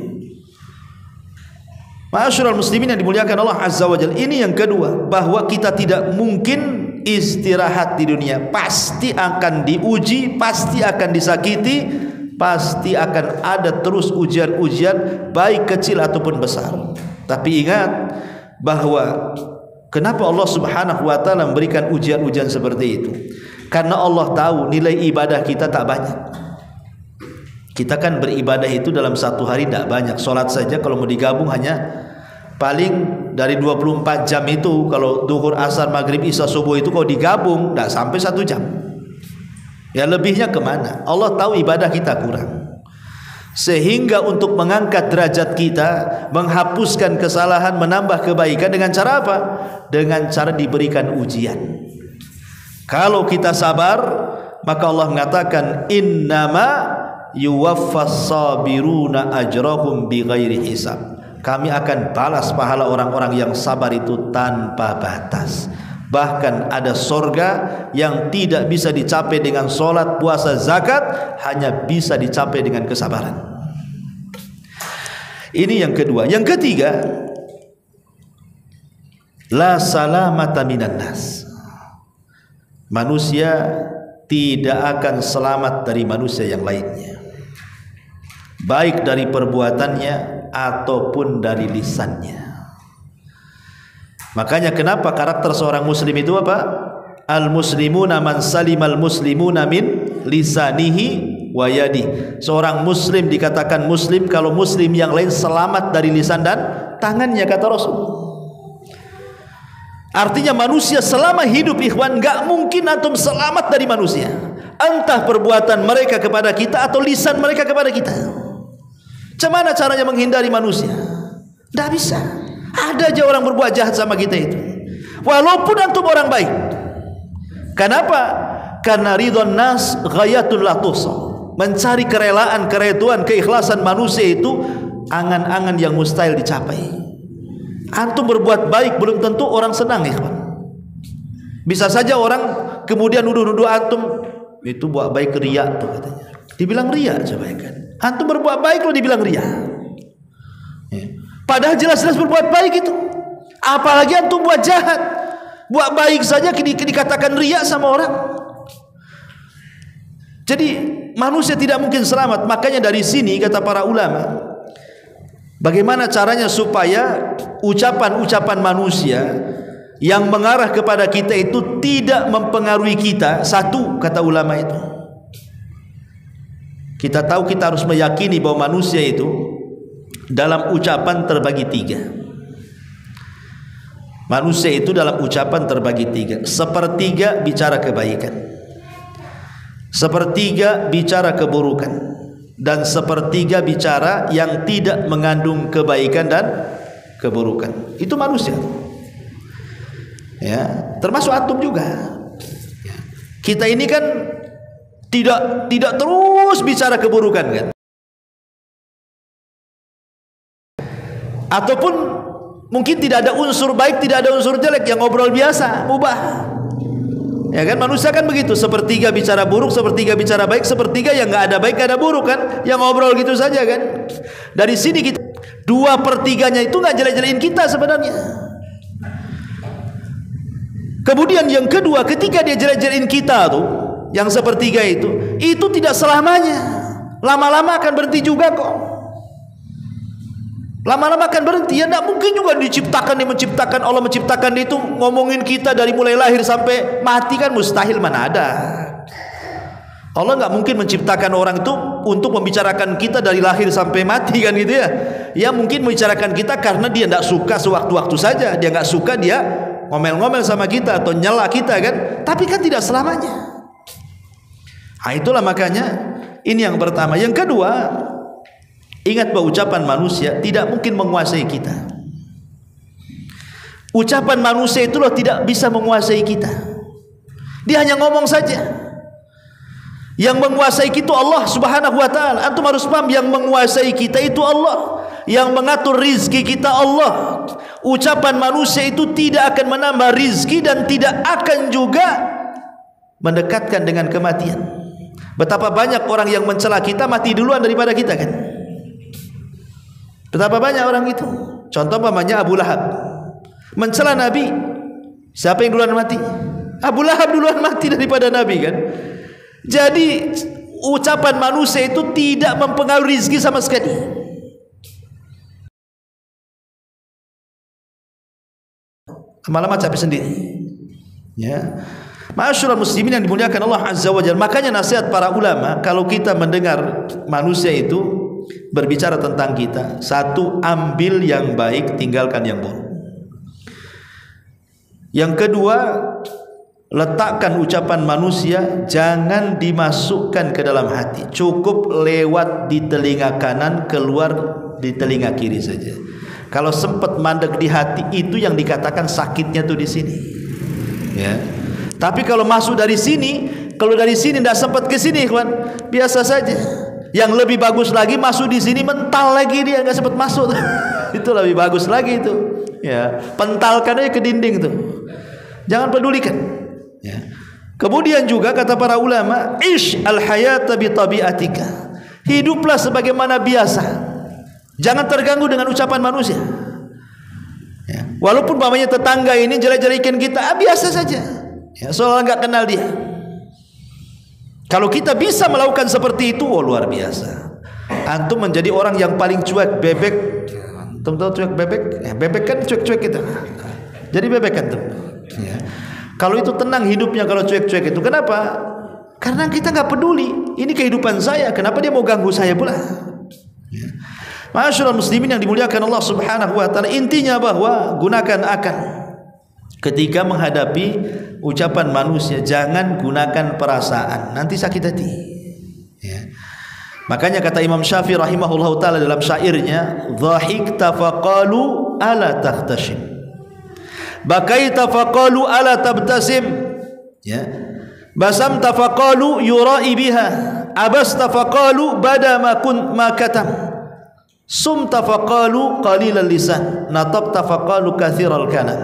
Ma'asyiral muslimin yang dimuliakan Allah Azza wa Jalla. Ini yang kedua, bahwa kita tidak mungkin istirahat di dunia. Pasti akan diuji, pasti akan disakiti, pasti akan ada terus ujian-ujian, baik kecil ataupun besar. Tapi ingat bahwa kenapa Allah Subhanahu wa taala memberikan ujian-ujian seperti itu? Karena Allah tahu nilai ibadah kita tak banyak. Kita kan beribadah itu dalam satu hari tidak banyak. Sholat saja kalau mau digabung hanya paling dari 24 jam itu. Kalau duhur, asar, maghrib, isya, subuh itu kalau digabung tidak sampai 1 jam. Ya lebihnya kemana? Allah tahu ibadah kita kurang. Sehingga untuk mengangkat derajat kita, menghapuskan kesalahan, menambah kebaikan dengan cara apa? Dengan cara diberikan ujian. Kalau kita sabar, maka Allah mengatakan innama yuwaffas sabiruna ajrahum bighairi hisab. Kami akan balas pahala orang-orang yang sabar itu tanpa batas. Bahkan ada sorga yang tidak bisa dicapai dengan sholat, puasa, zakat, hanya bisa dicapai dengan kesabaran. Ini yang kedua. Yang ketiga, la salamata minan nas. Manusia tidak akan selamat dari manusia yang lainnya, baik dari perbuatannya ataupun dari lisannya. Makanya kenapa karakter seorang muslim itu apa? Al-muslimuna man salimal muslimuna min lisanihi wa yadi. Seorang muslim dikatakan muslim kalau muslim yang lain selamat dari lisan dan tangannya, kata Rasul. Artinya manusia selama hidup, ikhwan, gak mungkin antum selamat dari manusia. Entah perbuatan mereka kepada kita atau lisan mereka kepada kita. Bagaimana caranya menghindari manusia? Tidak bisa. Ada aja orang berbuat jahat sama kita itu. Walaupun antum orang baik. Kenapa? Karena ridwan nas ghayatul la tuhsa. Mencari kerelaan, kereduan, keikhlasan manusia itu angan-angan yang mustahil dicapai. Antum berbuat baik belum tentu orang senang, ikhwan. Bisa saja orang kemudian nuduh-nuduh antum itu buat baik riya tuh katanya. Dibilang riya coba kan. Antum berbuat baik lo dibilang riya. Padahal jelas-jelas berbuat baik itu. Apalagi antum buat jahat. Buat baik saja dikatakan riya sama orang. Jadi manusia tidak mungkin selamat. Makanya dari sini kata para ulama, bagaimana caranya supaya ucapan-ucapan manusia yang mengarah kepada kita itu tidak mempengaruhi kita. Satu, kata ulama itu, kita tahu kita harus meyakini bahwa manusia itu dalam ucapan terbagi tiga. Manusia itu dalam ucapan terbagi tiga. Sepertiga bicara kebaikan, sepertiga bicara keburukan, dan sepertiga bicara yang tidak mengandung kebaikan dan keburukan. Itu manusia. Ya, termasuk antum juga. Kita ini kan tidak terus bicara keburukan kan? Ataupun mungkin tidak ada unsur baik, tidak ada unsur jelek, yang ngobrol biasa, mubah. Ya kan, manusia kan begitu, sepertiga bicara buruk, sepertiga bicara baik, sepertiga yang nggak ada baik, nggak ada buruk kan, yang ngobrol gitu saja kan. Dari sini kita 2/3 itu nggak jelek-jelekin kita sebenarnya. Kemudian yang kedua, ketika dia jelek-jelekin kita tuh, yang sepertiga itu tidak selamanya. Lama-lama akan berhenti juga kok. Lama-lama akan berhenti. Ya tidak mungkin juga menciptakan Allah menciptakan itu ngomongin kita dari mulai lahir sampai mati kan mustahil, mana ada. Allah nggak mungkin menciptakan orang itu untuk membicarakan kita dari lahir sampai mati kan gitu ya. Ya mungkin membicarakan kita karena dia tidak suka sewaktu-waktu saja. Dia nggak suka, dia ngomel-ngomel sama kita atau nyela kita kan. Tapi kan tidak selamanya. Nah, itulah makanya ini yang pertama. Yang kedua, ingat bahwa ucapan manusia tidak mungkin menguasai kita. Ucapan manusia itu loh tidak bisa menguasai kita. Dia hanya ngomong saja. Yang menguasai kita Allah Subhanahu wa taala. Antum harus paham, yang menguasai kita itu Allah. Yang mengatur rizki kita Allah. Ucapan manusia itu tidak akan menambah rizki dan tidak akan juga mendekatkan dengan kematian. Betapa banyak orang yang mencela kita mati duluan daripada kita kan. Betapa banyak orang itu. Contoh pamannya Abu Lahab mencela Nabi. Siapa yang duluan mati? Abu Lahab duluan mati daripada Nabi kan. Jadi ucapan manusia itu tidak mempengaruhi rezeki sama sekali. Lama-lama capek sendiri. Ya. Ma'asyiral muslimin yang dimuliakan Allah Azza wa Jalla. Makanya nasihat para ulama, kalau kita mendengar manusia itu berbicara tentang kita, satu, ambil yang baik, tinggalkan yang buruk. Yang kedua, letakkan ucapan manusia jangan dimasukkan ke dalam hati, cukup lewat di telinga kanan, keluar di telinga kiri saja. Kalau sempat mandek di hati, itu yang dikatakan sakitnya tuh di sini. Ya. Tapi kalau masuk dari sini, kalau dari sini tidak sempat ke sini, kawan, biasa saja. Yang lebih bagus lagi masuk di sini, mental lagi dia nggak sempat masuk. Itu lebih bagus lagi itu. Ya, pentalkan aja ke dinding tuh. Jangan pedulikan. Ya. Kemudian juga kata para ulama, ish al hayata bi tabiatika. Hiduplah sebagaimana biasa. Jangan terganggu dengan ucapan manusia. Ya. Walaupun mamanya tetangga ini jelek-jelekin kita, biasa saja. Ya, soalnya nggak kenal dia. Kalau kita bisa melakukan seperti itu, luar biasa. Antum menjadi orang yang paling cuek, bebek. Antum tahu cuek bebek? Ya, bebek kan cuek-cuek kita. Jadi bebek antum. Ya. Kalau itu tenang hidupnya, kalau cuek-cuek itu. Kenapa? Karena kita nggak peduli. Ini kehidupan saya. Kenapa dia mau ganggu saya pula? Ya. Ma'asyiral muslimin yang dimuliakan Allah Subhanahu wa taala, intinya bahwa gunakan akal ketika menghadapi ucapan manusia, jangan gunakan perasaan, nanti sakit hati. Ya. Makanya kata Imam Syafi'i rahimahullah taala dalam syairnya, dhahikta faqalu faqalu ala takhtashim, bakaita faqalu ala tabtasim, ya, basamta faqalu yura'i biha, abasta faqalu bada ma katam, sumta faqalu qalilal lisan, natabta faqalu kathiral kalam.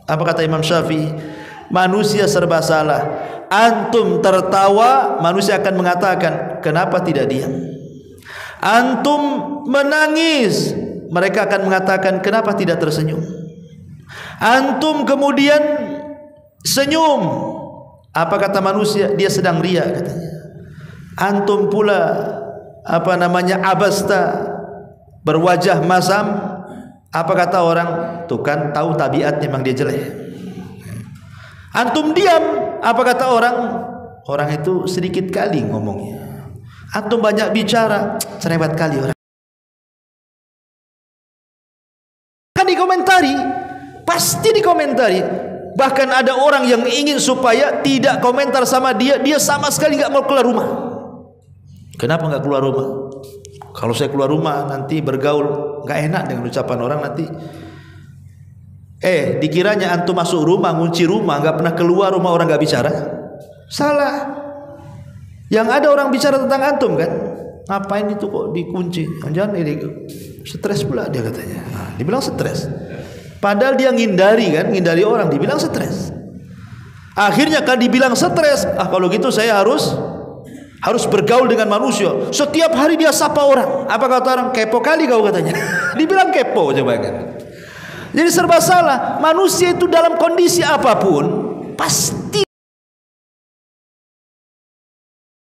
Apa kata Imam Syafi'i? Manusia serba salah. Antum tertawa, manusia akan mengatakan kenapa tidak diam. Antum menangis, mereka akan mengatakan kenapa tidak tersenyum. Antum kemudian senyum, apa kata manusia? Dia sedang ria katanya. Antum pula abasta, berwajah masam, apa kata orang? Tuh kan tahu tabiatnya memang dia jelek. Antum diam, apa kata orang? Orang itu sedikit kali ngomongnya. Antum banyak bicara, cerewet kali orang. Kan dikomentari, pasti dikomentari. Bahkan ada orang yang ingin supaya tidak komentar sama dia, dia sama sekali nggak mau keluar rumah. Kenapa nggak keluar rumah? Kalau saya keluar rumah nanti bergaul nggak enak dengan ucapan orang nanti. Dikiranya antum masuk rumah, ngunci rumah, nggak pernah keluar rumah, orang nggak bicara. Salah. Yang ada orang bicara tentang antum kan? Ngapain itu kok dikunci? Jangan ini stres pula dia katanya. Nah, dibilang stres. Padahal dia ngindari orang, dibilang stres. Akhirnya kan dibilang stres. Kalau gitu saya harus bergaul dengan manusia. Setiap hari dia sapa orang. Apa kata orang? Kepo kali kau katanya. Dibilang kepo coba kan. Jadi serba salah. Manusia itu dalam kondisi apapun pasti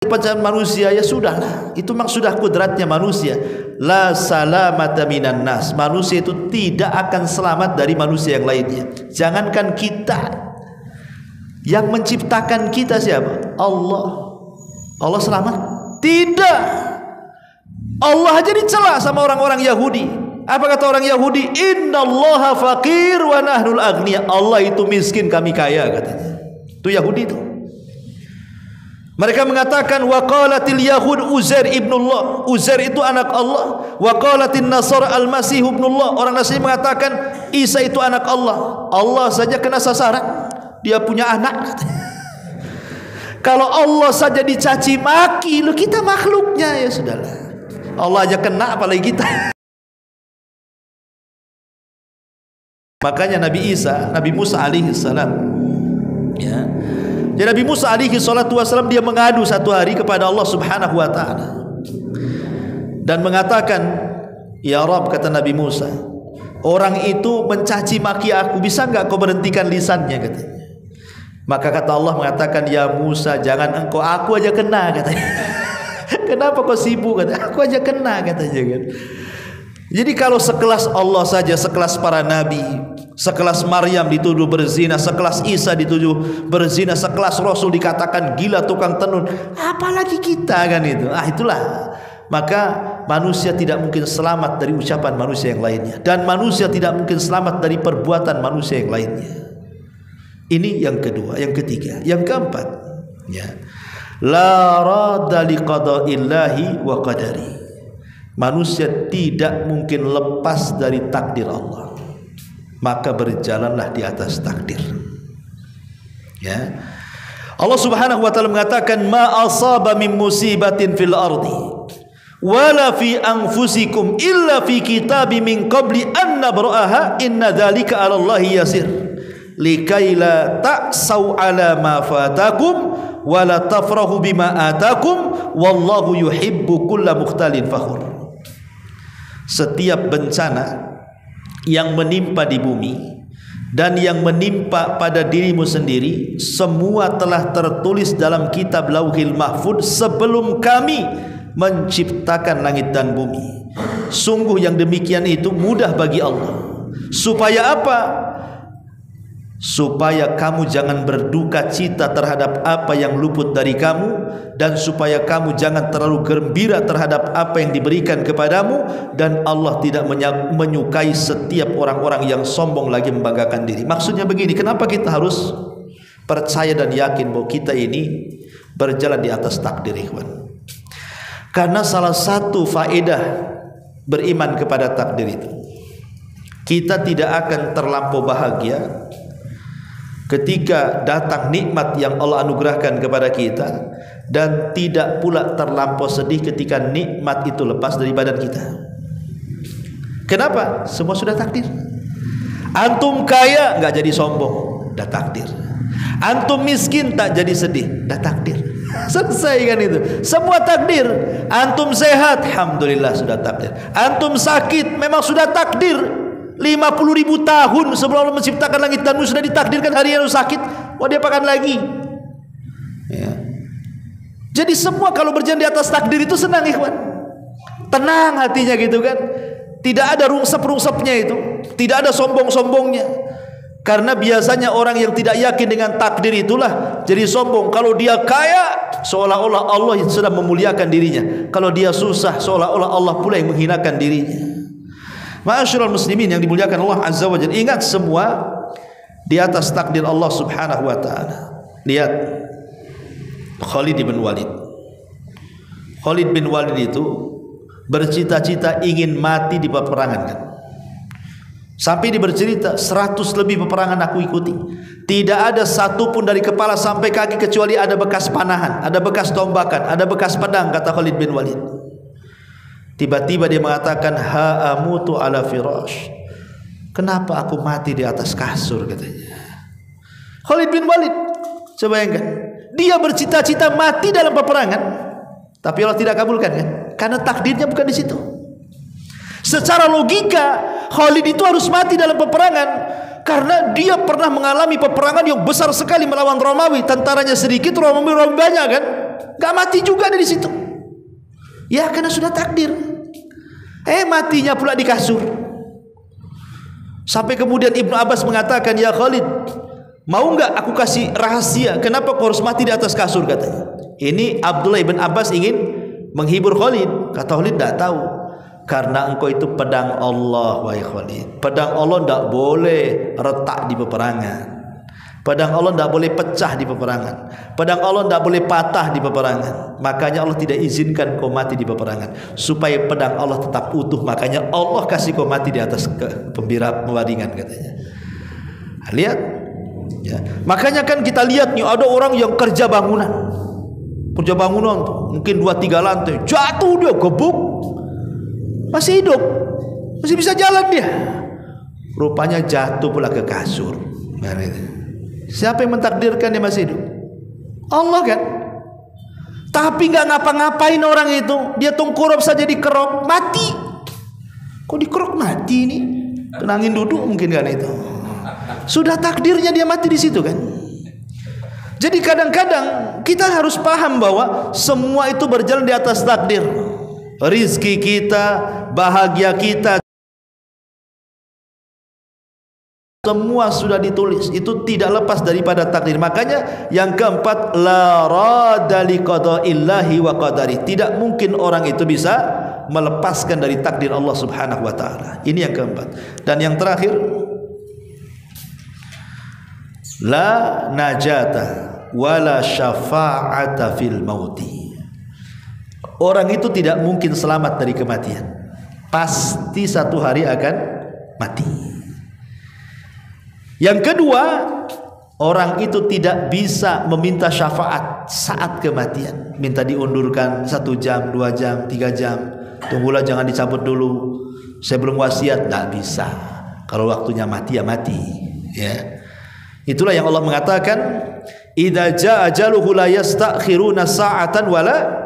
penciptaan manusia, ya sudahlah. Itu memang sudah kudratnya manusia. La salamata minan nas. Manusia itu tidak akan selamat dari manusia yang lainnya. Jangankan kita, yang menciptakan kita siapa? Allah. Allah selamat? Tidak. Allah aja dicela sama orang-orang Yahudi. Apa kata orang Yahudi? Innallaha faqir wa nahnul aghniya. Allah itu miskin, kami kaya katanya. Itu Yahudi itu. Mereka mengatakan wa qalatil yahud Uzair ibnullah. Uzair itu anak Allah. Wa qalatin nasara al-masih ibnullah. Orang Nasrani mengatakan Isa itu anak Allah. Allah saja kena sasaran. Dia punya anak katanya. Kalau Allah saja dicaci maki, lu kita makhluknya, ya sudahlah. Allah aja kena, apalagi kita. Makanya Nabi Musa alaihi salam, ya. Jadi Nabi Musa alaihi salatu wasallam dia mengadu satu hari kepada Allah Subhanahu wa taala. Dan mengatakan, "Ya Rabb," kata Nabi Musa, "orang itu mencaci maki aku, bisa enggak kau berhentikan lisannya?" katanya. Maka kata Allah mengatakan, "Ya Musa, jangan engkau, aku aja kena," katanya. Kenapa kau sibuk? Katanya, aku aja kena katanya kan. Jadi kalau sekelas Allah saja, sekelas para nabi, sekelas Maryam dituduh berzina, sekelas Isa dituduh berzina, sekelas Rasul dikatakan gila, tukang tenun, apalagi kita kan itu. Itulah. Maka manusia tidak mungkin selamat dari ucapan manusia yang lainnya, dan manusia tidak mungkin selamat dari perbuatan manusia yang lainnya. Ini yang kedua, yang ketiga, yang keempat, ya. La radda liqada'illahi wa qadari. Manusia tidak mungkin lepas dari takdir Allah. Maka berjalanlah di atas takdir. Ya. Allah Subhanahu wa taala mengatakan ma asaba min musibatin fil ardi wala fi anfusikum illa fi kitabim min qabli an nabra'aha inna dzalika 'ala Allahi yasir. Likaila ta'sau ala ma fatakum wala tafrahu bima atakum wallahu yuhibbu kulla mukhtalin fakhur. Setiap bencana yang menimpa di bumi dan yang menimpa pada dirimu sendiri, semua telah tertulis dalam kitab Lauhil Mahfuz sebelum kami menciptakan langit dan bumi. Sungguh yang demikian itu mudah bagi Allah. Supaya apa? Supaya kamu jangan berduka cita terhadap apa yang luput dari kamu, dan supaya kamu jangan terlalu gembira terhadap apa yang diberikan kepadamu, dan Allah tidak menyukai setiap orang-orang yang sombong lagi membanggakan diri. Maksudnya begini, kenapa kita harus percaya dan yakin bahwa kita ini berjalan di atas takdir, ikhwan? Karena salah satu faedah beriman kepada takdir itu, kita tidak akan terlampau bahagia ketika datang nikmat yang Allah anugerahkan kepada kita, dan tidak pula terlampau sedih ketika nikmat itu lepas dari badan kita. Kenapa? Semua sudah takdir. Antum kaya nggak jadi sombong, dah takdir. Antum miskin tak jadi sedih, dah takdir. Selesai kan itu. Semua takdir. Antum sehat, alhamdulillah sudah takdir. Antum sakit, memang sudah takdir. 50.000 tahun sebelum Allah menciptakan langit dan bumi sudah ditakdirkan hari yang sakit. Wah, dia apakan lagi? Ya. Jadi semua kalau berjalan di atas takdir itu senang, ikhwan. Tenang hatinya gitu kan. Tidak ada rungsep-rungsepnya itu, tidak ada sombong-sombongnya. Karena biasanya orang yang tidak yakin dengan takdir itulah jadi sombong. Kalau dia kaya, seolah-olah Allah sudah memuliakan dirinya. Kalau dia susah, seolah-olah Allah pula yang menghinakan dirinya. Ma'asyiral muslimin yang dimuliakan Allah Azza wa Jalla, ingat semua di atas takdir Allah Subhanahu wa taala. Lihat Khalid bin Walid. Khalid bin Walid itu bercita-cita ingin mati di peperangan kan. Sampai dia bercerita 100 lebih peperangan aku ikuti, tidak ada satu pun dari kepala sampai kaki kecuali ada bekas panahan, ada bekas tombakan, ada bekas pedang, kata Khalid bin Walid. Tiba-tiba dia mengatakan, ha'amutu ala firash. Kenapa aku mati di atas kasur, katanya. Khalid bin Walid, coba bayangkan, dia bercita-cita mati dalam peperangan, tapi Allah tidak kabulkan kan? Karena takdirnya bukan di situ. Secara logika Khalid itu harus mati dalam peperangan, karena dia pernah mengalami peperangan yang besar sekali melawan Romawi. Tentaranya sedikit, Romawi banyak kan? Gak mati juga dari situ. Ya karena sudah takdir. Matinya pula di kasur. Sampai kemudian Ibnu Abbas mengatakan, ya Khalid, mau nggak aku kasih rahasia kenapa kau harus mati di atas kasur, katanya. Ini Abdullah ibn Abbas ingin menghibur Khalid. Kata Khalid, tidak tahu. Karena engkau itu pedang Allah, wahai Khalid. Pedang Allah tidak boleh retak di peperangan. Pedang Allah tidak boleh pecah di peperangan. Pedang Allah tidak boleh patah di peperangan. Makanya Allah tidak izinkan kau mati di peperangan, supaya pedang Allah tetap utuh. Makanya Allah kasih kau mati di atas pembaringan, katanya. Lihat ya. Makanya kan kita lihat nih, ada orang yang kerja bangunan tuh, mungkin 2-3 lantai, jatuh dia gebuk, masih hidup, masih bisa jalan dia, rupanya jatuh pula ke kasur. Siapa yang mentakdirkan dia masih hidup? Allah kan. Tapi nggak ngapa-ngapain orang itu, dia tengkurap saja dikerok mati. Kok dikerok mati ini? Tenangin duduk mungkin kan itu. Sudah takdirnya dia mati di situ kan. Jadi kadang-kadang kita harus paham bahwa semua itu berjalan di atas takdir. Rizki kita, bahagia kita, semua sudah ditulis. Itu tidak lepas daripada takdir. Makanya yang keempat, la rada li qada'illahi wa qadari. Tidak mungkin orang itu bisa melepaskan dari takdir Allah Subhanahu wa taala. Ini yang keempat. Dan yang terakhir, la najata wala syafa'ata fil mauti. Orang itu tidak mungkin selamat dari kematian. Pasti satu hari akan mati. Yang kedua, orang itu tidak bisa meminta syafaat saat kematian. Minta diundurkan 1 jam, 2 jam, 3 jam. Tunggulah, jangan dicabut dulu, saya belum wasiat. Tidak bisa. Kalau waktunya mati ya mati. Ya. Itulah yang Allah mengatakan, idza jaa ajaluhu la yastakhiruna sa'atan wala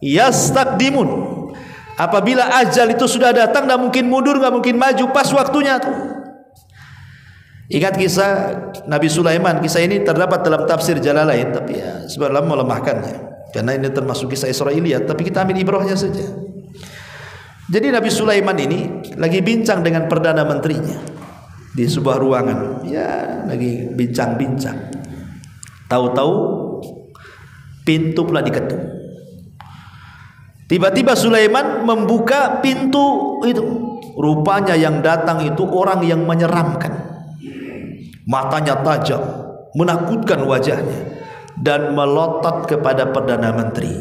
yastaqdimun. Apabila ajal itu sudah datang, tidak mungkin mundur, tidak mungkin maju, pas waktunya tuh. Ingat kisah Nabi Sulaiman. Kisah ini terdapat dalam tafsir Jalalain, tapi ya sebenarnya melemahkannya karena ini termasuk kisah Israiliyat, tapi kita ambil ibrahnya saja. Jadi Nabi Sulaiman ini lagi bincang dengan perdana menterinya di sebuah ruangan, ya lagi bincang-bincang. Tahu-tahu pintu pula diketuk. Tiba-tiba Sulaiman membuka pintu itu. Rupanya yang datang itu orang yang menyeramkan. Matanya tajam, menakutkan wajahnya, dan melotot kepada perdana menteri.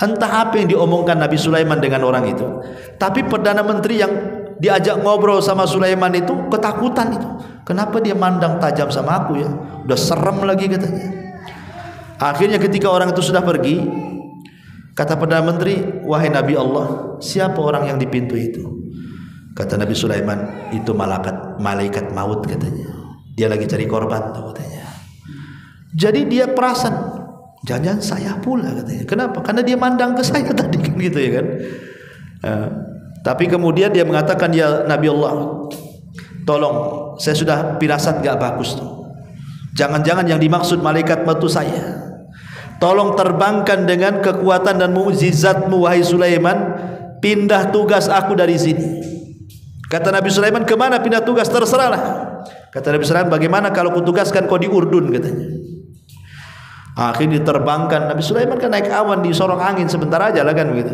Entah apa yang diomongkan Nabi Sulaiman dengan orang itu, tapi perdana menteri yang diajak ngobrol sama Sulaiman itu ketakutan itu. Kenapa dia mandang tajam sama aku ya? Udah serem lagi katanya. Akhirnya ketika orang itu sudah pergi, kata Perdana Menteri, wahai Nabi Allah, siapa orang yang di pintu itu? Kata Nabi Sulaiman, itu malaikat maut katanya. Dia lagi cari korban tuh katanya. Jadi dia perasan, jangan saya pula katanya. Kenapa? Karena dia mandang ke saya tadi kan gitu ya kan. Tapi kemudian dia mengatakan, ya Nabi Allah, tolong, saya sudah firasat gak bagus tuh. Jangan-jangan yang dimaksud malaikat maut itu saya. Tolong terbangkan dengan kekuatan dan mukjizatmu wahai Sulaiman, pindah tugas aku dari sini. Kata Nabi Sulaiman, kemana pindah tugas? Terserahlah. Kata Nabi Sulaiman, bagaimana kalau kutugaskan kau di Urdun katanya. Akhirnya diterbangkan. Nabi Sulaiman kan naik awan di sorong angin sebentar aja lah kan begitu.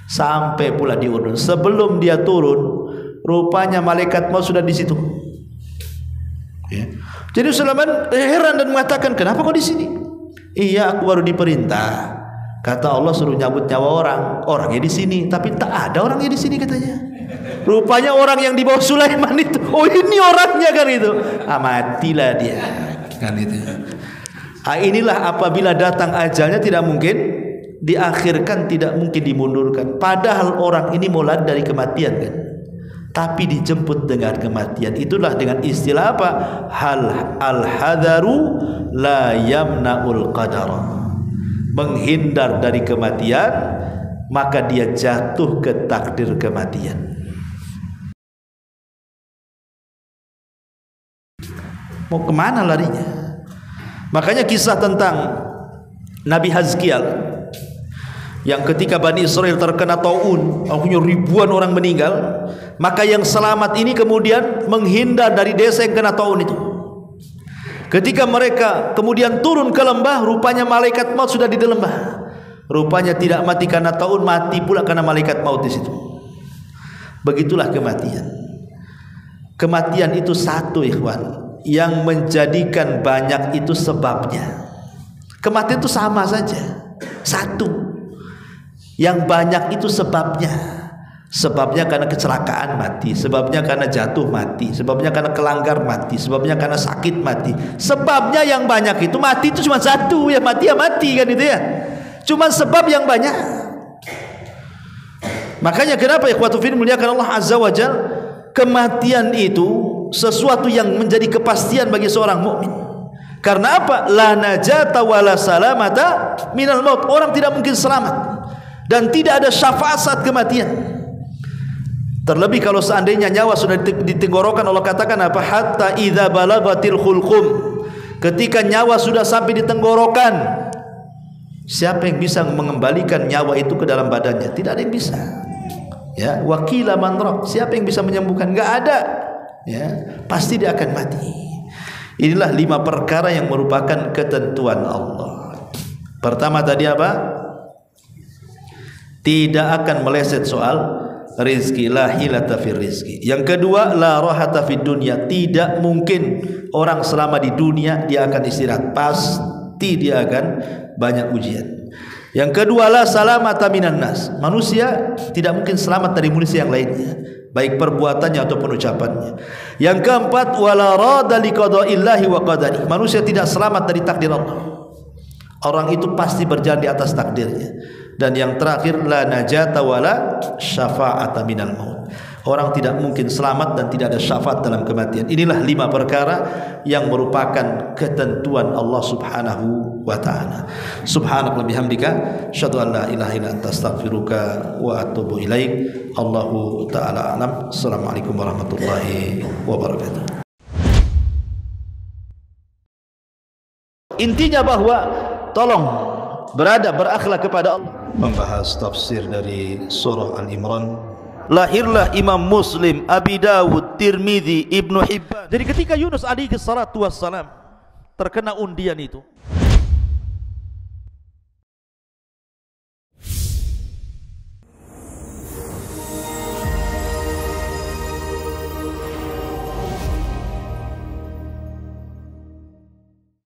Sampai pula di Urdun. Sebelum dia turun, rupanya malaikat maut sudah di situ. Ya. Jadi Sulaiman heran dan mengatakan, kenapa kau di sini? Iya, aku baru diperintah. Kata Allah suruh nyabut nyawa orang. Orangnya di sini, tapi tak ada orangnya di sini katanya. Rupanya orang yang dibawa Sulaiman itu, oh ini orangnya kan itu. Matilah dia kan itu. Inilah apabila datang ajalnya tidak mungkin diakhirkan, tidak mungkin dimundurkan. Padahal orang ini mau lari dari kematian kan, tapi dijemput dengan kematian. Itulah dengan istilah apa? Al-hadaru la yamna'ul qadar. Menghindar dari kematian, maka dia jatuh ke takdir kematian. Mau kemana larinya? Makanya kisah tentang Nabi Hazkiel yang ketika Bani Israel terkena taun, akhirnya ribuan orang meninggal, maka yang selamat ini kemudian menghindar dari desa yang kena taun itu. Ketika mereka kemudian turun ke lembah, rupanya malaikat maut sudah di lembah. Rupanya tidak mati karena taun, mati pula karena malaikat maut di situ. Begitulah kematian. Kematian itu satu, ikhwan, yang menjadikan banyak itu sebabnya. Kematian itu sama saja, satu. Yang banyak itu sebabnya. Sebabnya karena kecelakaan mati, sebabnya karena jatuh mati, sebabnya karena kelanggar mati, sebabnya karena sakit mati. Sebabnya yang banyak itu, mati itu cuma satu, ya mati kan itu ya. Cuma sebab yang banyak. Makanya kenapa ikhwatu fillah muliakan Allah Azza wa Jalla, kematian itu sesuatu yang menjadi kepastian bagi seorang mukmin. Karena apa? La najata wala salamata minal maut. Orang tidak mungkin selamat dan tidak ada syafaat saat kematian. Terlebih kalau seandainya nyawa sudah di tenggorokan, Allah katakan apa? Hatta idza balagatil khulqum. Ketika nyawa sudah sampai di tenggorokan, siapa yang bisa mengembalikan nyawa itu ke dalam badannya? Tidak ada yang bisa. Ya, wakila man raq. Siapa yang bisa menyembuhkan? Enggak ada. Ya, pasti dia akan mati. Inilah 5 perkara yang merupakan ketentuan Allah. Pertama tadi apa? Tidak akan meleset soal rizki, la hilata fir rizki. Yang kedua, la rahata fid dunya. Tidak mungkin orang selama di dunia dia akan istirahat. Pasti dia akan banyak ujian. Yang kedua, la salamata minan nas. Manusia tidak mungkin selamat dari manusia yang lainnya, baik perbuatannya ataupun ucapannya. Yang keempat, wala rada liqada'illahi wa qadari. Manusia tidak selamat dari takdir Allah. Orang itu pasti berjalan di atas takdirnya. Dan yang terakhir, la najata wala syafa'ata minal maut. Orang tidak mungkin selamat dan tidak ada syafaat dalam kematian. Inilah 5 perkara yang merupakan ketentuan Allah Subhanahu wa ta'ala. Subhanaka bihamdika asyhadu an la ilaha illa anta astaghfiruka wa atubu ilaik. Allahu ta'ala a'lam. Assalamualaikum warahmatullahi wabarakatuh. Intinya bahwa tolong berakhlak kepada Allah. Membahas tafsir dari surah Al-Imran. Lahirlah Imam Muslim, Abi Dawud, Tirmidzi, Ibnu Hibban. Jadi ketika Yunus alaihi salatu wassalam terkena undian itu,